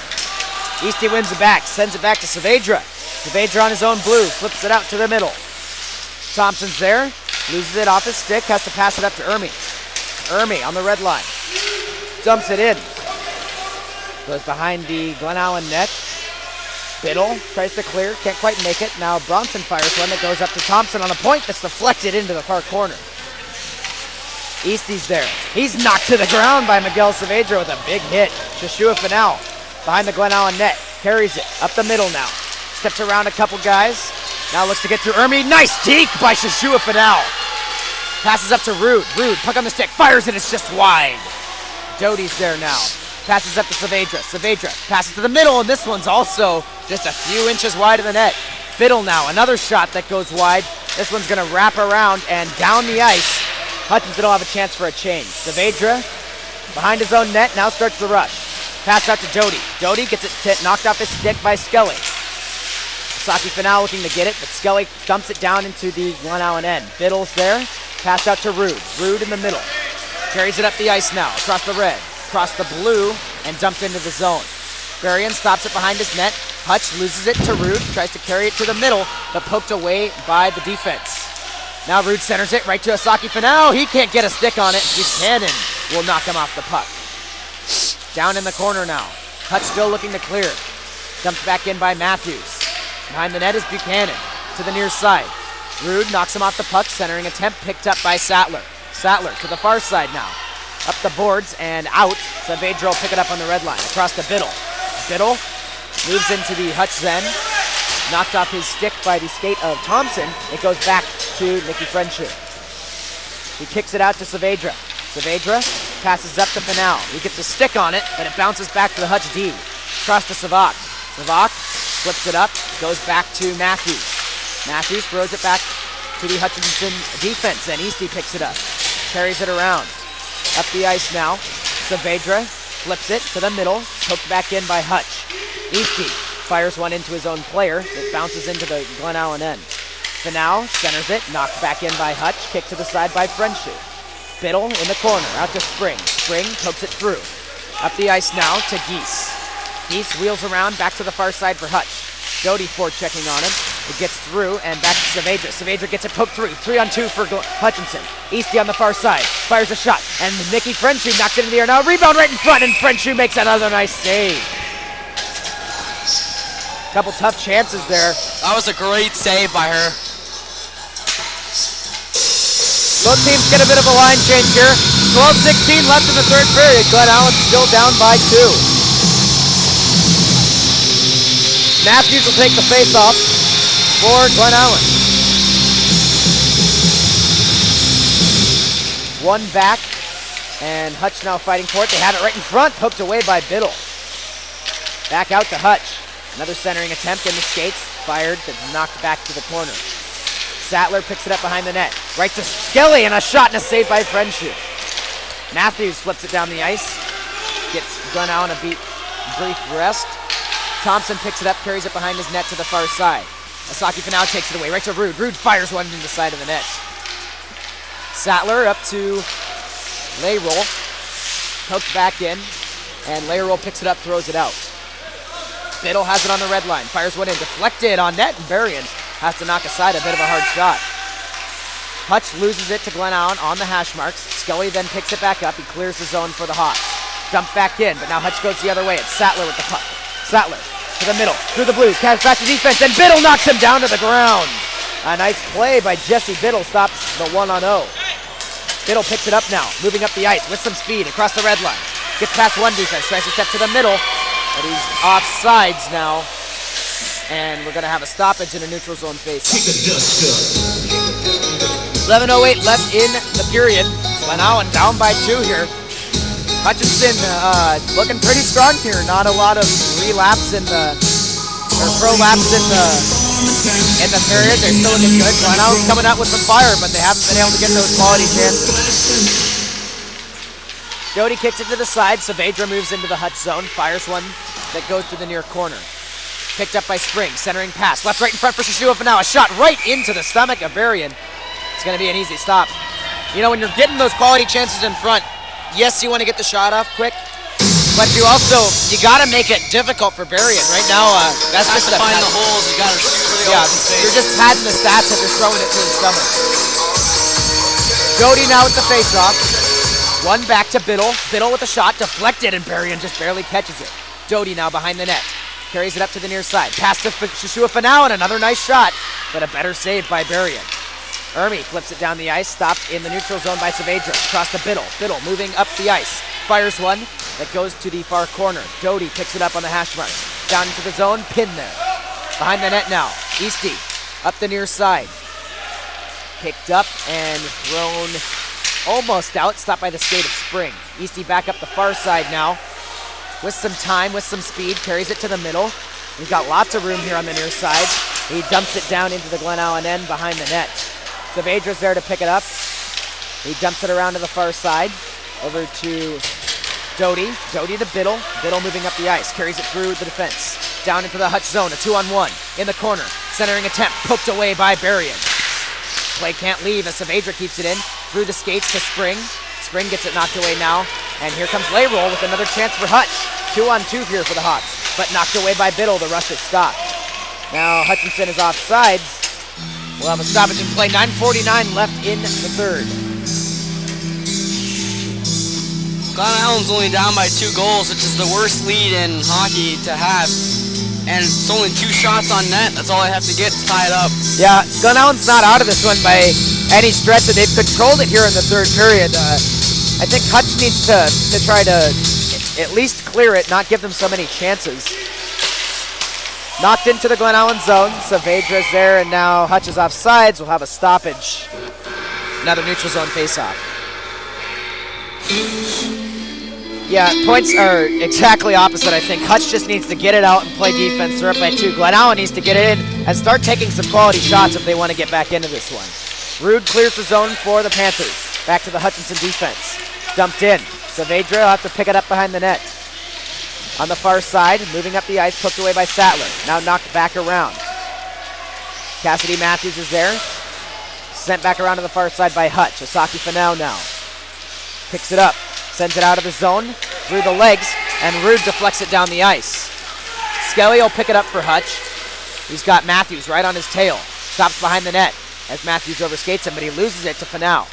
Easty wins it back, sends it back to Saavedra. Saavedra on his own blue, flips it out to the middle. Thompson's there, loses it off his stick, has to pass it up to Ermi. Ermi on the red line, dumps it in. Goes behind the Glennallen net. Biddle tries to clear, can't quite make it. Now Bronson fires one that goes up to Thompson on a point that's deflected into the far corner. Easty's there. He's knocked to the ground by Miguel Saavedra with a big hit. Joshua Fanal behind the Glennallen net. Carries it up the middle now. Steps around a couple guys. Now looks to get through Ermi. Nice deke by Joshua Fanal. Passes up to Rude. Rude, puck on the stick. Fires it, it's just wide. Doty's there now. Passes up to Saavedra. Saavedra passes to the middle, and this one's also just a few inches wide of the net. Biddle now, another shot that goes wide. This one's going to wrap around and down the ice. Hutchison will have a chance for a change. Saavedra behind his own net, now starts the rush. Pass out to Doty. Doty gets it knocked off his stick by Skelly. Saki Fanal looking to get it, but Skelly dumps it down into the Glennallen end. Biddle's there, pass out to Rude. Rude in the middle. Carries it up the ice now, across the red. Across the blue and dumped into the zone. Berrien stops it behind his net. Hutch loses it to Rude, tries to carry it to the middle, but poked away by the defense. Now Rude centers it right to Asaki Fanal. He can't get a stick on it. Buchanan will knock him off the puck. Down in the corner now. Hutch still looking to clear. Dumped back in by Matthews. Behind the net is Buchanan to the near side. Rude knocks him off the puck. Centering attempt picked up by Sattler. Sattler to the far side now. Up the boards and out. Saavedra will pick it up on the red line. Across to Biddle. Biddle moves into the Hutchison. Knocked off his stick by the skate of Thompson. It goes back to Nicky Frenchu. He kicks it out to Saavedra. Saavedra passes up to Fanal. He gets a stick on it, but it bounces back to the Hutch D. Across to Savak. Savak flips it up. Goes back to Matthews. Matthews throws it back to the Hutchinson defense, and Easty picks it up. Carries it around. Up the ice now. Saavedra flips it to the middle. Poked back in by Hutch. Easty fires one into his own player. It bounces into the Glennallen end. Fanal centers it. Knocked back in by Hutch. Kicked to the side by Frenchu. Biddle in the corner. Out to Spring. Spring pokes it through. Up the ice now to Geese. Geese wheels around back to the far side for Hutch. Doty forechecking on him. It gets through and back to Saavedra. Saavedra gets it poked through. 3-on-2 for Hutchinson. Easty on the far side. Fires a shot. And Nicky Frenchu knocks it in the air. Now rebound right in front, and Frenchu makes another nice save. Couple tough chances there. That was a great save by her. Both teams get a bit of a line change here. 12:16 left in the third period. Glennallen still down by 2. Matthews will take the face-off for Glennallen. One back, and Hutch now fighting for it. They have it right in front, poked away by Biddle. Back out to Hutch. Another centering attempt in the skates, fired, but knocked back to the corner. Sattler picks it up behind the net. Right to Skelly, and a shot and a save by Frenchu. Matthews flips it down the ice. Gets Glennallen a brief rest. Thompson picks it up, carries it behind his net to the far side. Asaki Fanal takes it away, right to Rude. Rude fires one into the side of the net. Sattler up to Layroll. Poked back in, and Layroll picks it up, throws it out. Biddle has it on the red line, fires one in, deflected on net, and Berrien has to knock aside a bit of a hard shot. Hutch loses it to Glennallen on the hash marks. Skelly then picks it back up. He clears the zone for the Hawks. Dumped back in, but now Hutch goes the other way. It's Sattler with the puck. Sattler to the middle, through the blue, casts back to defense, and Biddle knocks him down to the ground. A nice play by Jesse Biddle stops the 1-0. Biddle picks it up now, moving up the ice with some speed across the red line. Gets past one defense, tries to step to the middle, but he's offsides now. And we're gonna have a stoppage in a neutral zone face. 11:08 left in the period. Glennallen down by 2 here. Hutchison looking pretty strong here. Not a lot of relapse in the, or prolapse in the period. They're still looking good. Glennallen's coming out with some fire, but they haven't been able to get those quality chances. Doty kicks it to the side. Saavedra moves into the Hutch zone. Fires one that goes to the near corner. Picked up by Spring. Centering pass. Left right in front for Shishua for now. A shot right into the stomach of Berrien. It's going to be an easy stop. You know, when you're getting those quality chances in front, yes, you want to get the shot off quick, but you got to make it difficult for Berrien. Right now, that's just to find the holes. You got to shoot for the open space. You're just padding the stats if you're throwing it to his stomach. Doty now with the face-off. One back to Biddle. Biddle with a shot, deflected, and Berrien just barely catches it. Doty now behind the net. Carries it up to the near side. Pass to Shishua for now, and another nice shot, but a better save by Berrien. Ermi flips it down the ice, stopped in the neutral zone by Saavedra. Across to Biddle. Biddle moving up the ice. Fires one that goes to the far corner. Doty picks it up on the hash marks. Down into the zone, pin there. Behind the net now. Easty up the near side. Picked up and thrown almost out. Stopped by the skate of Spring. Easty back up the far side now. With some time, with some speed. Carries it to the middle. He's got lots of room here on the near side. He dumps it down into the Glennallen end behind the net. Saavedra's there to pick it up. He dumps it around to the far side. Over to Doty. Doty to Biddle. Biddle moving up the ice. Carries it through the defense. Down into the Hutch zone. A 2-on-1. In the corner. Centering attempt. Poked away by Berrien. Play can't leave as Saavedra keeps it in. Through the skates to Spring. Spring gets it knocked away now. And here comes Layroll with another chance for Hutch. 2-on-2 here for the Hawks. But knocked away by Biddle. The rush is stopped. Now Hutchison is offsides. We'll have a stoppage in play. 9:49 left in the third. Glennallen's only down by 2 goals, which is the worst lead in hockey to have. And it's only 2 shots on net. That's all I have to get to tie it up. Yeah, Glennallen's not out of this one by any stretch. They've controlled it here in the third period. I think Hutch needs to try to at least clear it, not give them so many chances. Knocked into the Glennallen zone. Saavedra's there, and now Hutch is offsides. We'll have a stoppage. Another neutral zone faceoff. Yeah, points are exactly opposite, I think. Hutch just needs to get it out and play defense. They're up by 2. Glennallen needs to get it in and start taking some quality shots if they want to get back into this one. Rude clears the zone for the Panthers. Back to the Hutchison defense. Dumped in. Saavedra will have to pick it up behind the net. On the far side, moving up the ice, poked away by Sattler. Now knocked back around. Cassidy Matthews is there. Sent back around to the far side by Hutch. Aoki Fanau now. Picks it up. Sends it out of the zone, through the legs, and Rude deflects it down the ice. Skelly will pick it up for Hutch. He's got Matthews right on his tail. Stops behind the net as Matthews overskates him, but he loses it to Fanau.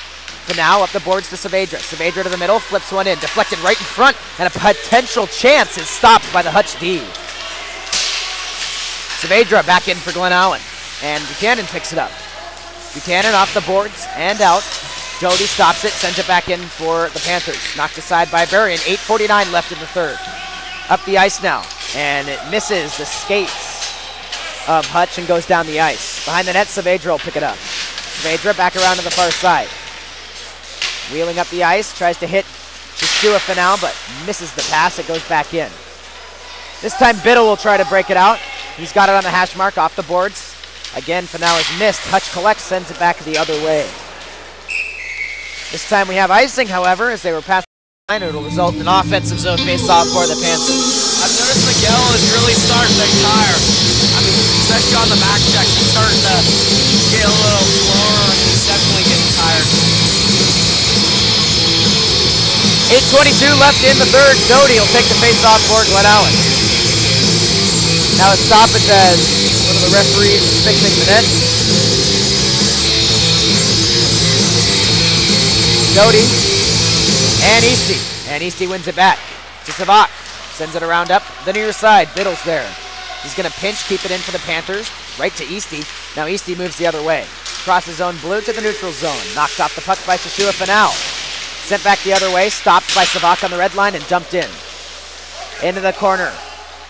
Fanau up the boards to Saavedra. Saavedra to the middle, flips one in. Deflected right in front, and a potential chance is stopped by the Hutch D. Saavedra back in for Glennallen, and Buchanan picks it up. Buchanan off the boards and out. Doty stops it, sends it back in for the Panthers. Knocked aside by Berrien. 8:49 left in the third. Up the ice now, and it misses the skates of Hutch and goes down the ice. Behind the net, Saavedra will pick it up. Saavedra back around to the far side. Wheeling up the ice, tries to hit Shishua Fanau, but misses the pass. It goes back in. This time Biddle will try to break it out. He's got it on the hash mark, off the boards. Again, Fanau is missed. Hutch collects, sends it back the other way. This time we have icing, however, as they were past the line. It will result in an offensive zone face-off for the Panthers. I've noticed Miguel is really starting to tire. I mean, especially on the back check, he's starting to get a little slower, and he's definitely getting tired. 8:22 left in the third. Doty will take the face-off for Glennallen. Now a stoppage as one of the referees is fixing the net. Doty and Easty. And Easty wins it back to Savak. Sends it around up the near side. Biddle's there. He's going to pinch, keep it in for the Panthers. right to Easty. Now Easty moves the other way. Crosses zone blue to the neutral zone. Knocked off the puck by Shashua Fanal. Sent back the other way, stopped by Savak on the red line and dumped in. Into the corner.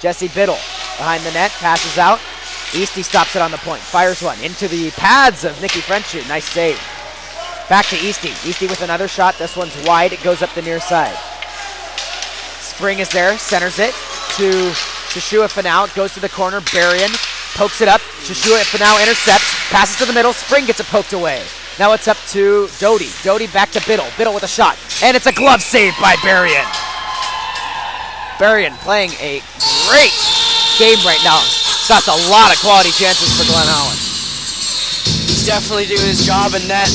Jesse Biddle behind the net, passes out. Easty stops it on the point, fires one into the pads of Nicky Frenchu. Nice save. Back to Easty. Easty with another shot. This one's wide. It goes up the near side. Spring is there, centers it to Shashua Fanal. It goes to the corner. Berrien pokes it up. Shashua Fanal intercepts, passes to the middle. Spring gets it poked away. Now it's up to Doty. Doty back to Biddle. Biddle with a shot. And it's a glove save by Berrien. Berrien playing a great game right now. Stops a lot of quality chances for Glennallen. He's definitely doing his job in net.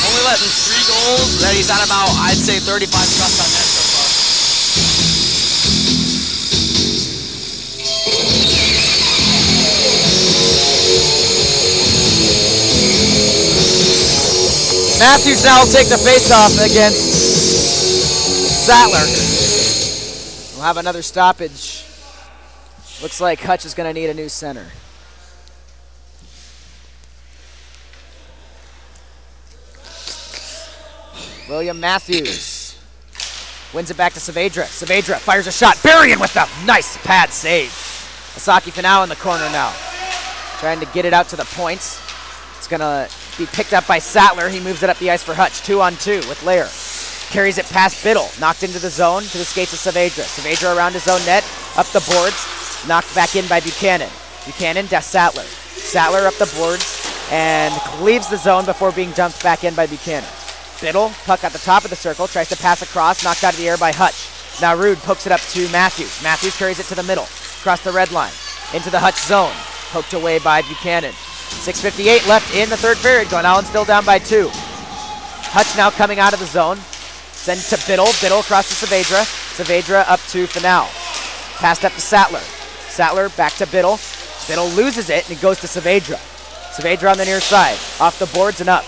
Only letting 3 goals. That he's at about, I'd say, 35 shots on net so far. Matthews now will take the face-off against Sattler. We'll have another stoppage. Looks like Hutch is going to need a new center. William Matthews wins it back to Saavedra. Saavedra fires a shot. Berrien with a nice pad save. Asaki Fanau in the corner now. Trying to get it out to the points. It's going to be picked up by Sattler. He moves it up the ice for Hutch. 2-on-2 with Lair. Carries it past Biddle. Knocked into the zone to the skates of Saavedra. Saavedra around his own net. Up the boards. Knocked back in by Buchanan. Buchanan to Sattler. Sattler up the boards and leaves the zone before being dumped back in by Buchanan. Biddle, puck at the top of the circle, tries to pass across, knocked out of the air by Hutch. Now Rude pokes it up to Matthews. Matthews carries it to the middle, across the red line, into the Hutch zone. Poked away by Buchanan. 6:58 left in the third period. Glennallen still down by 2. Hutch now coming out of the zone. Send to Biddle. Biddle across to Saavedra. Saavedra up to Fanal. Passed up to Sattler. Sattler back to Biddle. Biddle loses it and it goes to Saavedra. Saavedra on the near side. Off the boards and up.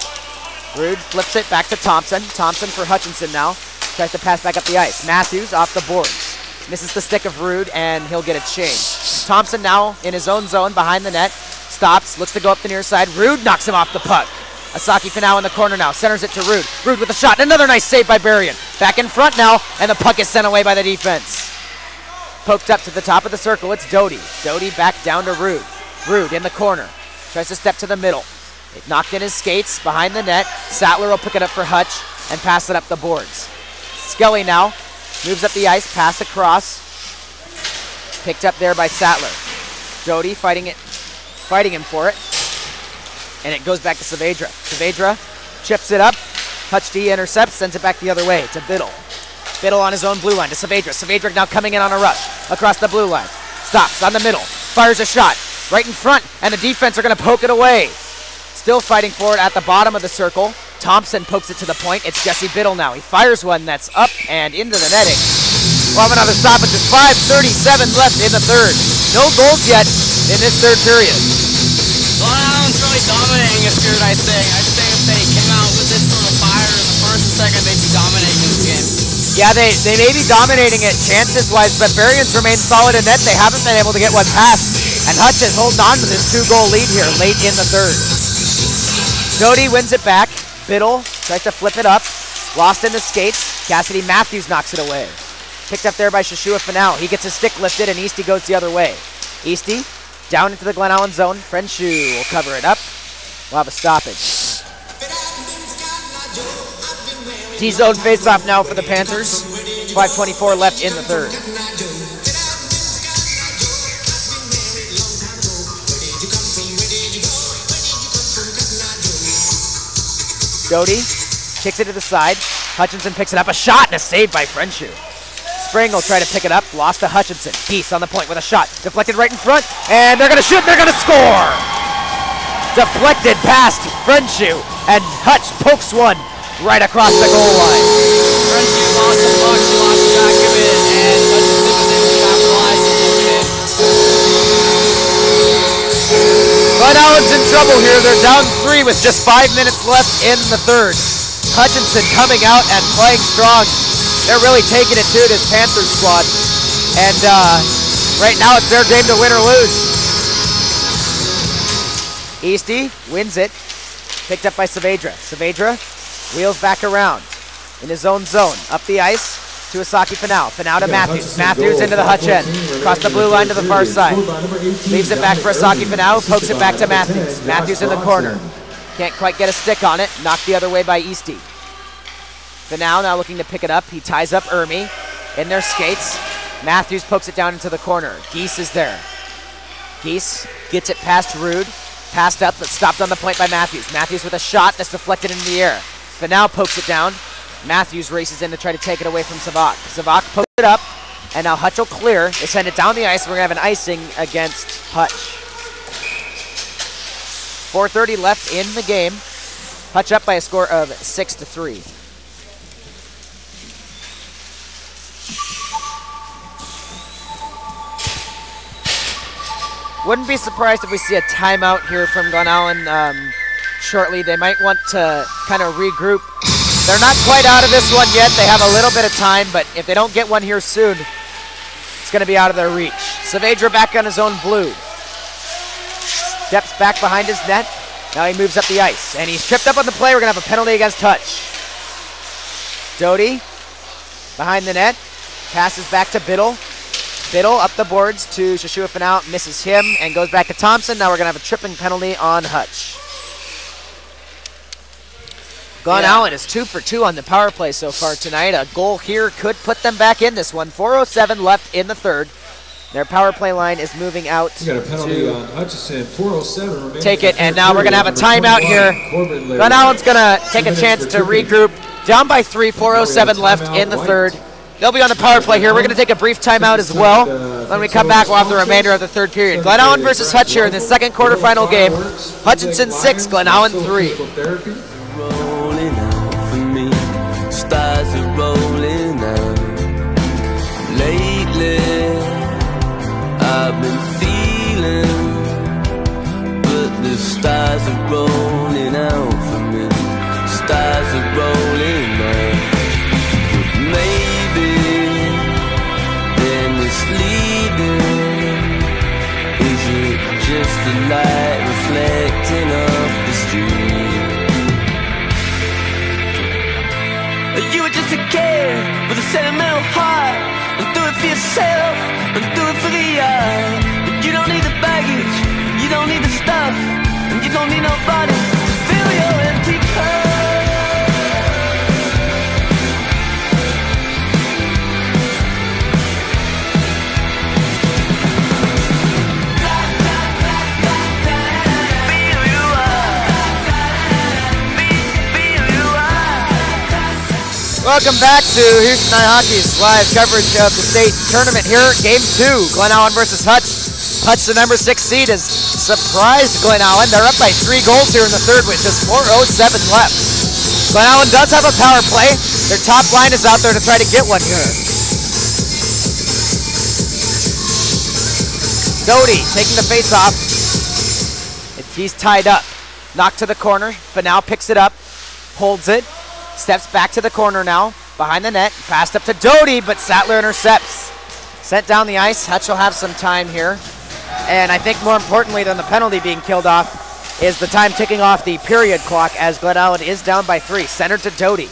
Rude flips it back to Thompson. Thompson for Hutchison now. Tries to pass back up the ice. Matthews off the boards. Misses the stick of Rude and he'll get a change. Thompson now in his own zone behind the net. Stops, looks to go up the near side. Rude knocks him off the puck. Asaki Fanau in the corner now. Centers it to Rude. Rude with a shot. Another nice save by Berrien. Back in front now and the puck is sent away by the defense. Poked up to the top of the circle. It's Doty. Doty back down to Rude. Rude in the corner. Tries to step to the middle. It knocked in his skates behind the net. Sattler will pick it up for Hutch and pass it up the boards. Skelly now moves up the ice, pass across. Picked up there by Sattler. Doty fighting him for it. And it goes back to Saavedra. Saavedra chips it up. Hutch D intercepts, sends it back the other way to Biddle. Biddle on his own blue line to Saavedra. Saavedra now coming in on a rush across the blue line. Stops on the middle. Fires a shot right in front, and the defense are going to poke it away. Still fighting for it at the bottom of the circle. Thompson pokes it to the point. It's Jesse Biddle now. He fires one that's up and into the netting. We'll have another stoppage. There's 5:37 left in the third. No goals yet in this third period. Glennallen's really dominating this period, I'd say. I'd say if they came out with this sort of fire in the first and second, they'd be dominating this game. Yeah, they may be dominating it chances-wise, but Berrien's remained solid in net. They haven't been able to get one past. And Hutch is holding on to this 2-goal lead here late in the third. Doty wins it back. Biddle tries to flip it up. Lost in the skates. Cassidy Matthews knocks it away. Picked up there by Shashua Fanau. He gets his stick lifted and Easty goes the other way. Easty down into the Glennallen zone. Frenchu will cover it up. We'll have a stoppage. T-zone face-off now for the Panthers. 5:24 left in the third. Doty kicks it to the side. Hutchison picks it up. A shot and a save by Frenchu. Spring will try to pick it up. Lost to Hutchison. Geese on the point with a shot. Deflected right in front. And they're going to shoot. They're going to score. Deflected past Frenchu. And Hutch pokes one right across the goal line. Frenchu lost the puck. She lost track of it. And Hutchison was able to capitalize and look at it. Glennallen's in trouble here. They're down 3 with just 5 minutes left in the third. Hutchison coming out and playing strong. They're really taking it to this Panthers squad. And right now it's their game to win or lose. Easty wins it. Picked up by Saavedra. Saavedra wheels back around in his own zone. Up the ice to Asaki Finau. Finau to Matthews. Matthews into the Hutch end. Across the blue line to the far side. Leaves it back for Asaki Finau. Pokes it back to Matthews. Matthews in the corner. Can't quite get a stick on it. Knocked the other way by Easty. Finau now looking to pick it up. He ties up Ermi in their skates. Matthews pokes it down into the corner. Geese is there. Geese gets it past Rude. Passed up, but stopped on the point by Matthews. Matthews with a shot that's deflected into the air. Finau pokes it down. Matthews races in to try to take it away from Savak. Savak pokes it up, and now Hutch will clear. They send it down the ice. We're going to have an icing against Hutch. 4:30 left in the game. Hutch up by a score of 6-3. Wouldn't be surprised if we see a timeout here from Glennallen shortly. They might want to kind of regroup. They're not quite out of this one yet. They have a little bit of time, but if they don't get one here soon, it's going to be out of their reach. Saavedra back on his own blue. Steps back behind his net. Now he moves up the ice, and he's tripped up on the play. We're going to have a penalty against Hutch. Doty behind the net. Passes back to Biddle. Biddle up the boards to Shashua Finau. Misses him and goes back to Thompson. Now we're going to have a tripping penalty on Hutch. Glennallen is 2 for 2 on the power play so far tonight. A goal here could put them back in this one. 4:07 left in the third. Their power play line is moving out. We got a penalty on Hutchison. 4:07 remaining. Take it, and now we're going to have a timeout here. Glennallen's going to take a chance to regroup. Down by 3, 4:07 left in the third. They'll be on the power play here. We're going to take a brief timeout as well. When we come back, we'll have the remainder of the third period. Glennallen versus Hutch here in the second quarterfinal game. Hutchinson 6, Glennallen 3. Rolling out for me, stars are rolling out. Lately, I've been feeling, but the stars are rolling out for me. Stars are rolling out. But maybe they're misleading. Is it just the light reflecting off the street? You were just a kid with a sentimental heart, and do it for yourself, and do it for the art. But you don't need the baggage, you don't need the stuff, and you don't need nobody to fill your empty cup. Welcome back to Houston High Hockey's live coverage of the state tournament here. Game 2, Glennallen versus Hutch. Hutch, the number 6 seed, has surprised Glennallen. They're up by 3 goals here in the third with just 4:07 left. Glennallen does have a power play. Their top line is out there to try to get one here. Doty taking the face off. He's tied up. Knocked to the corner. Finau picks it up, holds it. Steps back to the corner now, behind the net. Passed up to Doty, but Sattler intercepts. Sent down the ice. Hutch will have some time here. And I think more importantly than the penalty being killed off is the time ticking off the period clock as Glennallen is down by 3. Centered to Doty.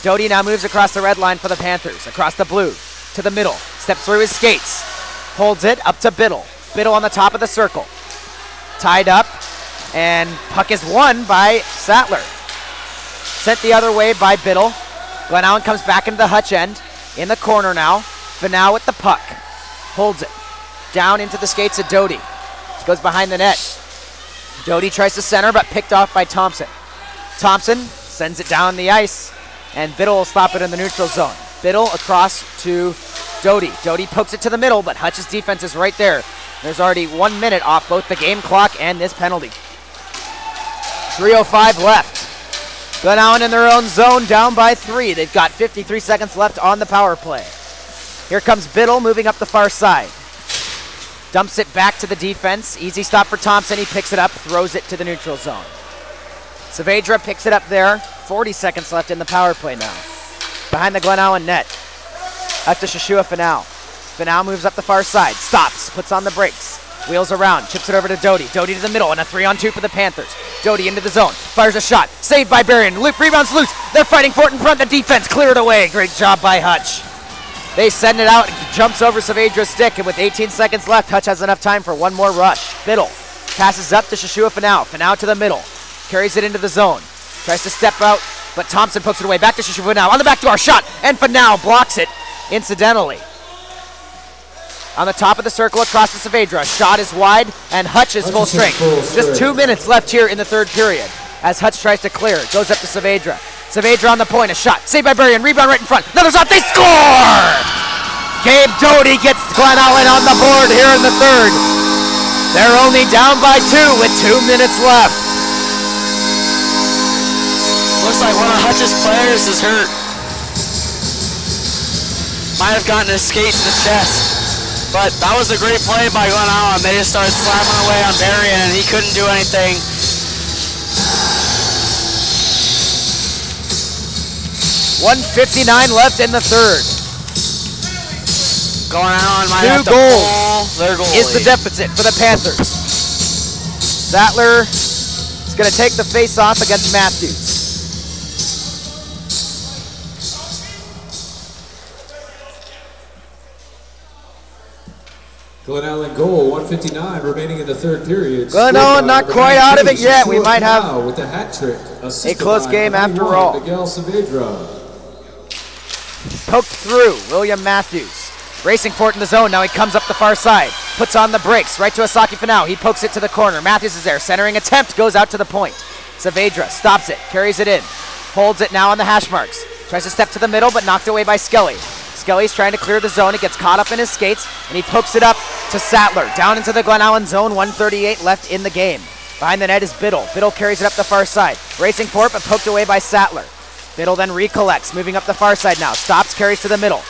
Doty now moves across the red line for the Panthers. Across the blue to the middle. Steps through his skates. Holds it up to Biddle. Biddle on the top of the circle. Tied up. And puck is won by Sattler. Sent the other way by Biddle. Glennallen comes back into the Hutch end. In the corner now. Finau with the puck. Holds it. Down into the skates of Doty. Goes behind the net. Doty tries to center, but picked off by Thompson. Thompson sends it down the ice, and Biddle will stop it in the neutral zone. Biddle across to Doty. Doty pokes it to the middle, but Hutch's defense is right there. There's already 1 minute off both the game clock and this penalty. 3:05 left. Glennallen in their own zone, down by 3. They've got 53 seconds left on the power play. Here comes Biddle moving up the far side. Dumps it back to the defense. Easy stop for Thompson. He picks it up, throws it to the neutral zone. Saavedra picks it up there. 40 seconds left in the power play now. Behind the Glennallen net. Up to Shashua Finau. Finau moves up the far side. Stops. Puts on the brakes. Wheels around, chips it over to Doty. Doty to the middle, and a 3-on-2 for the Panthers. Doty into the zone, fires a shot, saved by Barian. Rebounds loose. They're fighting for it in front. The defense cleared away. Great job by Hutch. They send it out, jumps over Saavedra's stick, and with 18 seconds left, Hutch has enough time for one more rush. Biddle passes up to Shashua Fanau. Fanau to the middle, carries it into the zone, tries to step out, but Thompson pokes it away. Back to Shashua Fanau on the back door, shot, and Fanau blocks it incidentally. On the top of the circle across to Saavedra. Shot is wide, and Hutch is full strength. Just 2 minutes left here in the third period as Hutch tries to clear. Goes up to Saavedra. Saavedra on the point, a shot. Saved by Barian, rebound right in front. Another shot, they score! Gabe Doty gets Glennallen on the board here in the third. They're only down by 2 with 2 minutes left. Looks like one of Hutch's players is hurt. Might have gotten a skate to the chest. But that was a great play by Glennallen. They just started slamming away on Barian, and he couldn't do anything. .159 left in the third. Glennallen might have to 2 goals pull their goalie. is the deficit for the Panthers. Sattler is going to take the face-off against Matthews. Glennallen goal, 1:59 remaining in the third period. Glennallen not quite out of it yet. We might have with the hat trick. a close game after all. Miguel Saavedra. Poked through, William Matthews. Racing for it in the zone, now he comes up the far side. Puts on the brakes, right to Asaki Fanau. He pokes it to the corner. Matthews is there, centering attempt, goes out to the point. Saavedra stops it, carries it in. Holds it now on the hash marks. Tries to step to the middle, but knocked away by Skelly. Skelly's trying to clear the zone. He gets caught up in his skates, and he pokes it up to Sattler. Down into the Glennallen zone, 1:38 left in the game. Behind the net is Biddle. Biddle carries it up the far side. Racing for it, but poked away by Sattler. Biddle then recollects, moving up the far side now. Stops, carries to the middle.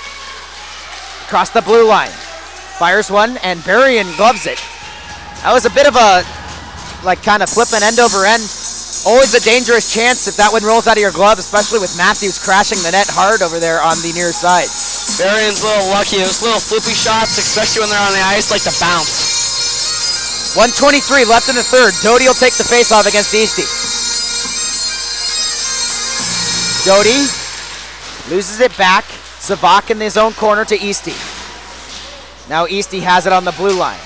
Across the blue line. Fires one, and Barian gloves it. That was a bit of a, kind of flipping end over end. Always a dangerous chance if that one rolls out of your glove, especially with Matthews crashing the net hard over there on the near side. Barian's a little lucky. Those little floopy shots, especially when they're on the ice, like to bounce. 1:23 left in the third. Doty will take the faceoff against Eastie. Doty loses it back. Savak in his own corner to Eastie. Now Eastie has it on the blue line.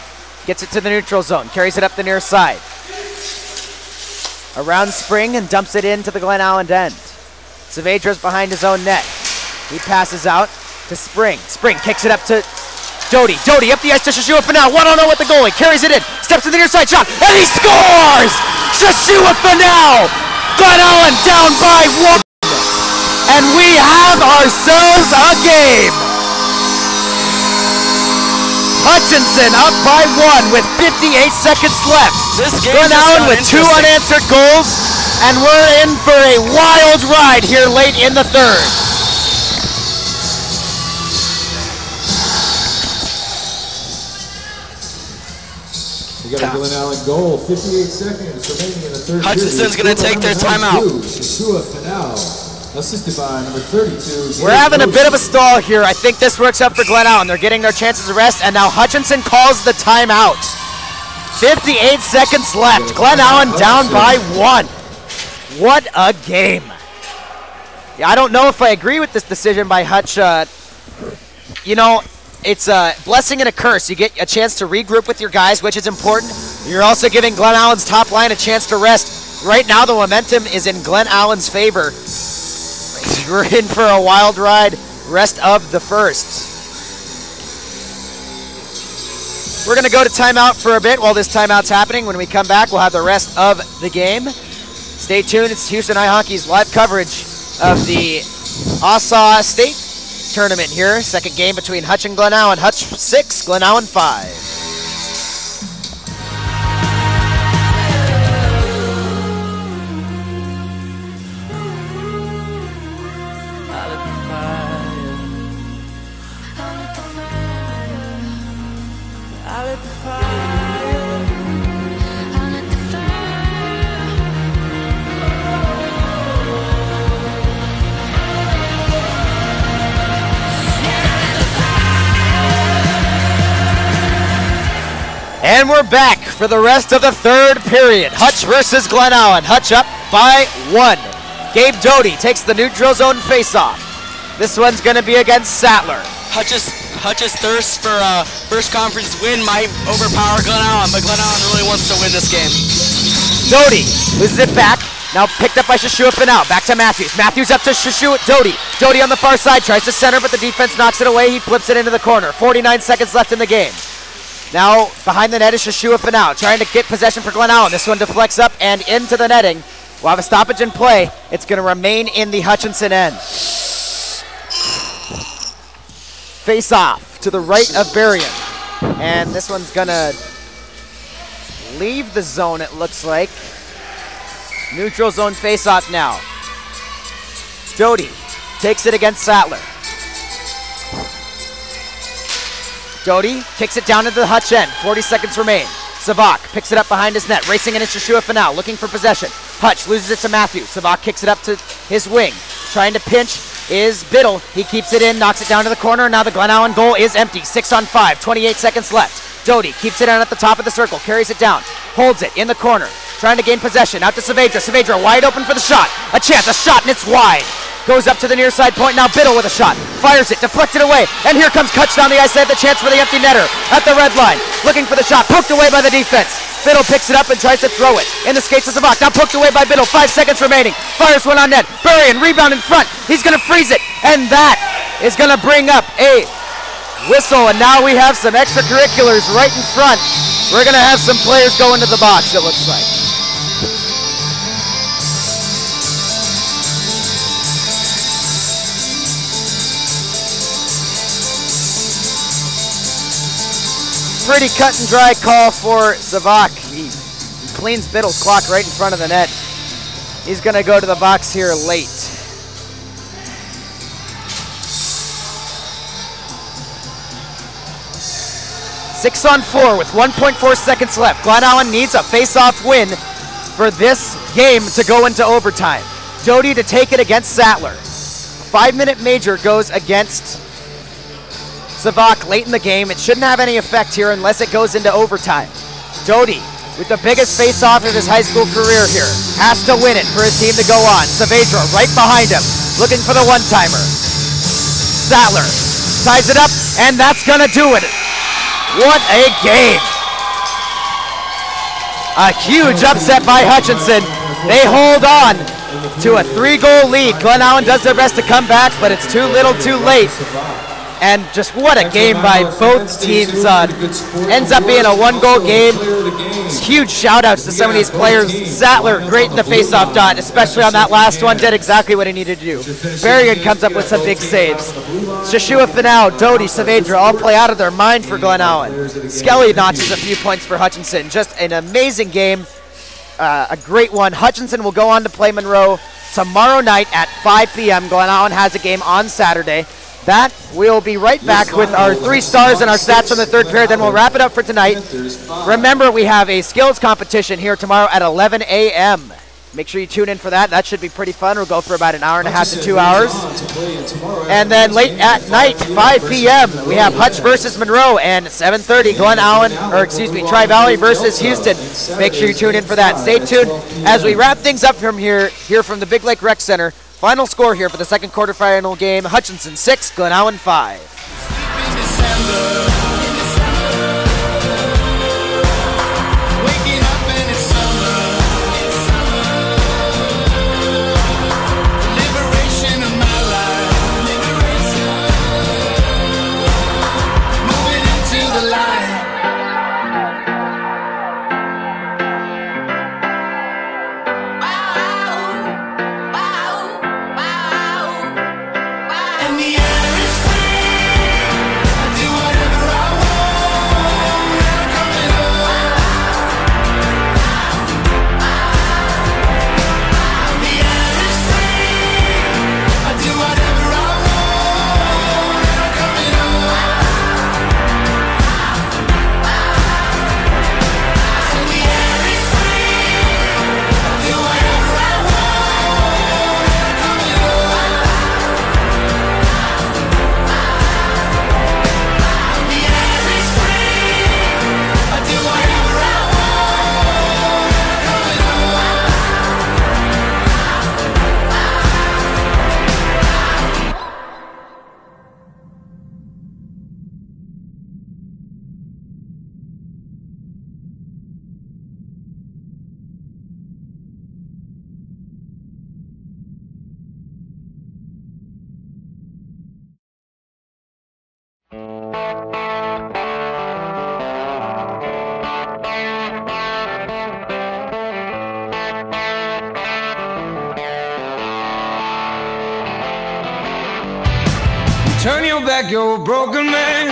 Gets it to the neutral zone. Carries it up the near side. Around Spring and dumps it into the Glennallen end. Saavedra's behind his own net. He passes out to Spring. Spring kicks it up to Doty. Doty up the ice to Shashua Fanau. 1-on-0 with the goalie. Carries it in. Steps to the near side shot. And he scores! Shashua Fanau! Glennallen down by 1. And we have ourselves a game. Hutchison up by 1 with 58 seconds left. Glennallen with 2 unanswered goals, and we're in for a wild ride here late in the third. We got a Glennallen goal, 58 seconds remaining in the third Hutchison's going to take their timeout. Shashua Fanau, assisted by number 32. We're having a bit of a stall here. I think this works out for Glennallen. They're getting their chances of rest, and now Hutchison calls the timeout. 58 seconds left. Glennallen down by 1. What a game. Yeah, I don't know if I agree with this decision by Hutch. You know, it's a blessing and a curse. You get a chance to regroup with your guys, which is important. You're also giving Glennallen's top line a chance to rest. Right now, the momentum is in Glennallen's favor. We're in for a wild ride rest of the first. We're going to go to timeout for a bit while this timeout's happening. When we come back, we'll have the rest of the game. Stay tuned. It's Houston Ice Hockey's live coverage of the Ossaw State Tournament here. Second game between Hutch and Glennallen. Hutch 6, Glennallen 5. And we're back for the rest of the third period. Hutch versus Glennallen. Hutch up by 1. Gabe Doty takes the neutral zone face-off. This one's going to be against Sattler. Hutch's thirst for a first conference win might overpower Glennallen, but Glennallen really wants to win this game. Doty loses it back. Now picked up by Shashua Finau. Back to Matthews. Matthews up to Shashua. Doty. Doty on the far side. Tries to center, but the defense knocks it away. He flips it into the corner. 49 seconds left in the game. Now behind the net is Shashua Finau. Trying to get possession for Glennallen. This one deflects up and into the netting. We'll have a stoppage in play. It's going to remain in the Hutchison end. Face off to the right of Berrien. And this one's going to leave the zone, it looks like. Neutral zone face off now. Doty takes it against Sattler. Doty kicks it down into the Hutch end. 40 seconds remain. Savak picks it up behind his net. Racing in his Shashua Finau, looking for possession. Hutch loses it to Matthews. Savak kicks it up to his wing. Trying to pinch is Biddle. He keeps it in, knocks it down to the corner. Now the Glennallen goal is empty. 6 on 5, 28 seconds left. Doty keeps it in at the top of the circle, carries it down, holds it in the corner. Trying to gain possession, out to Saavedra. Saavedra wide open for the shot. A chance, a shot, and it's wide. Goes up to the near side point, now Biddle with a shot. Fires it, deflects it away, and here comes Kutch down the ice. They have the chance for the empty netter at the red line. Looking for the shot, poked away by the defense. Biddle picks it up and tries to throw it. In the skates of Savak, now poked away by Biddle. 5 seconds remaining. Fires one on net. Berrien, rebound in front. He's going to freeze it, and that is going to bring up a whistle, and now we have some extracurriculars right in front. We're going to have some players go into the box, it looks like. Pretty cut and dry call for Savak. He cleans Biddle's clock right in front of the net. He's going to go to the box here late. Six on 4 with 1.4 seconds left. Glennallen needs a face-off win for this game to go into overtime. Doty to take it against Sattler. 5-minute major goes against Savak late in the game. It shouldn't have any effect here unless it goes into overtime. Doty, with the biggest face-off of his high school career here, has to win it for his team to go on. Saavedra right behind him, looking for the one-timer. Sattler ties it up, and that's gonna do it. What a game. A huge upset by Hutchison. They hold on to a 3-goal lead. Glennallen does their best to come back, but it's too little too late. And just what a game by both teams. Ends up being a 1-goal game. Huge shout-outs to some of these players. Sattler, great in the face-off dot, especially on that last one, did exactly what he needed to do. Berrien comes up with some big saves. Shashua Finau, Doty, Saavedra all play out of their mind for Glennallen. Skelly notches a few points for Hutchison. Just an amazing game, a great one. Hutchison will go on to play Monroe tomorrow night at 5 p.m. Glennallen has a game on Saturday. That we'll be right back with our 3 stars and our stats from the third period. Then we'll wrap it up for tonight. Remember, we have a skills competition here tomorrow at 11 a.m. Make sure you tune in for that. That should be pretty fun. We'll go for about an hour and a half to 2 hours. And then late at night, 5 p.m., we have Hutch versus Monroe, and 7:30, Tri Valley versus Houston. Make sure you tune in for that. Stay tuned as we wrap things up from here from the Big Lake Rec Center. Final score here for the second quarterfinal game, Hutchison 6, Glennallen 5. And the air is free. Do whatever turn your back, you're a broken man.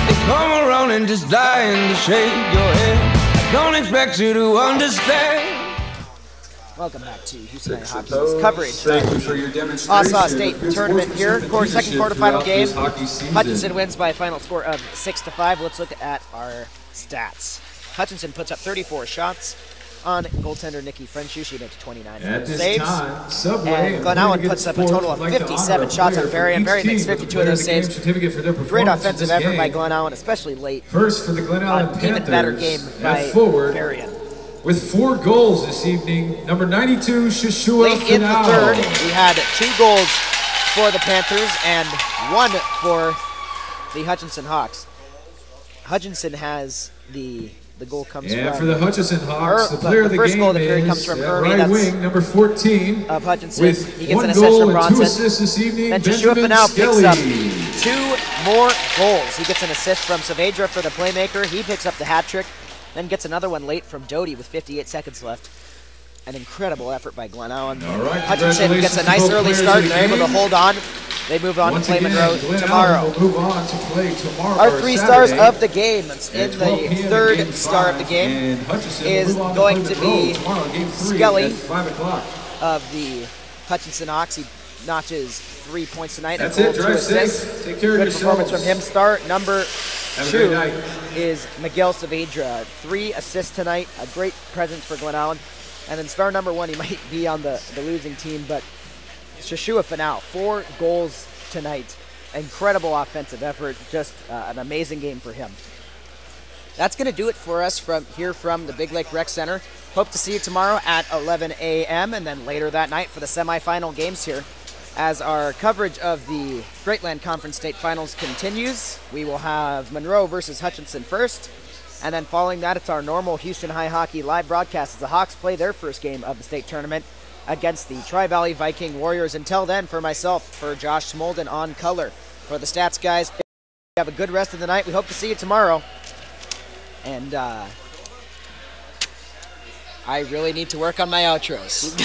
They come around and just dying to shake your head. Don't expect you to understand. Welcome back to Houston Hockey's coverage. Thank you for your demonstration. Ossaw State tournament here. Second quarterfinal game. Hutchison wins by a final score of 6-5. Let's look at our stats. Hutchison puts up 34 shots on goaltender Nikki Frenchu. She makes 29 saves. And Glennallen puts up a total of 57 shots on Barry, and Barry makes 52 of those saves. Great offensive effort by Glennallen, especially late. First for the Glennallen Even better game by Barry. With 4 goals this evening, number 92, Shishua Late in the third, we had 2 goals for the Panthers and 1 for the Hutchinson Hawks. Hutchinson has the goal comes from. For the Hutchison Hawks, the player of the first game goal of the period is comes from right Ernie, wing, number 14, of Hutchinson. with He gets 1 an assist goal from and Bronson. 2 assists this evening. Then Joshua now picks up 2 Skelly. more goals. He gets an assist from Saavedra for the playmaker. He picks up the hat trick, then gets another one late from Doty with 58 seconds left. An incredible effort by Glennallen. Right, Hutchinson gets a nice early start and they're able to hold on. They move on to play Monroe tomorrow. Will move on to play tomorrow. Our 3 stars of the game in at the 12 p.m. third Game star of the 5, game and Hutchison will is move on to going play to Monroe be tomorrow, Game 3 Skelly at 5 o'clock. of the Hutchinson Hawks. He notches 3 points tonight. That's and it. 2 Drive assists. safe. Take care of Good yourselves. performance from him. Star number Have a 2 great night. is Miguel Saavedra. 3 assists tonight. A great presence for Glennallen. And then star number 1, he might be on the losing team, but Shishua Fanau, 4 goals tonight. Incredible offensive effort. Just an amazing game for him. That's going to do it for us from the Big Lake Rec Center. Hope to see you tomorrow at 11 a.m. and then later that night for the semifinal games here. As our coverage of the Greatland Conference State Finals continues, we will have Monroe versus Hutchinson first. And then following that, it's our normal Houston High Hockey live broadcast as the Hawks play their first game of the state tournament against the Tri-Valley Viking Warriors. Until then, for myself, for Josh Smolden on color. For the stats guys, have a good rest of the night. We hope to see you tomorrow. And I really need to work on my outros.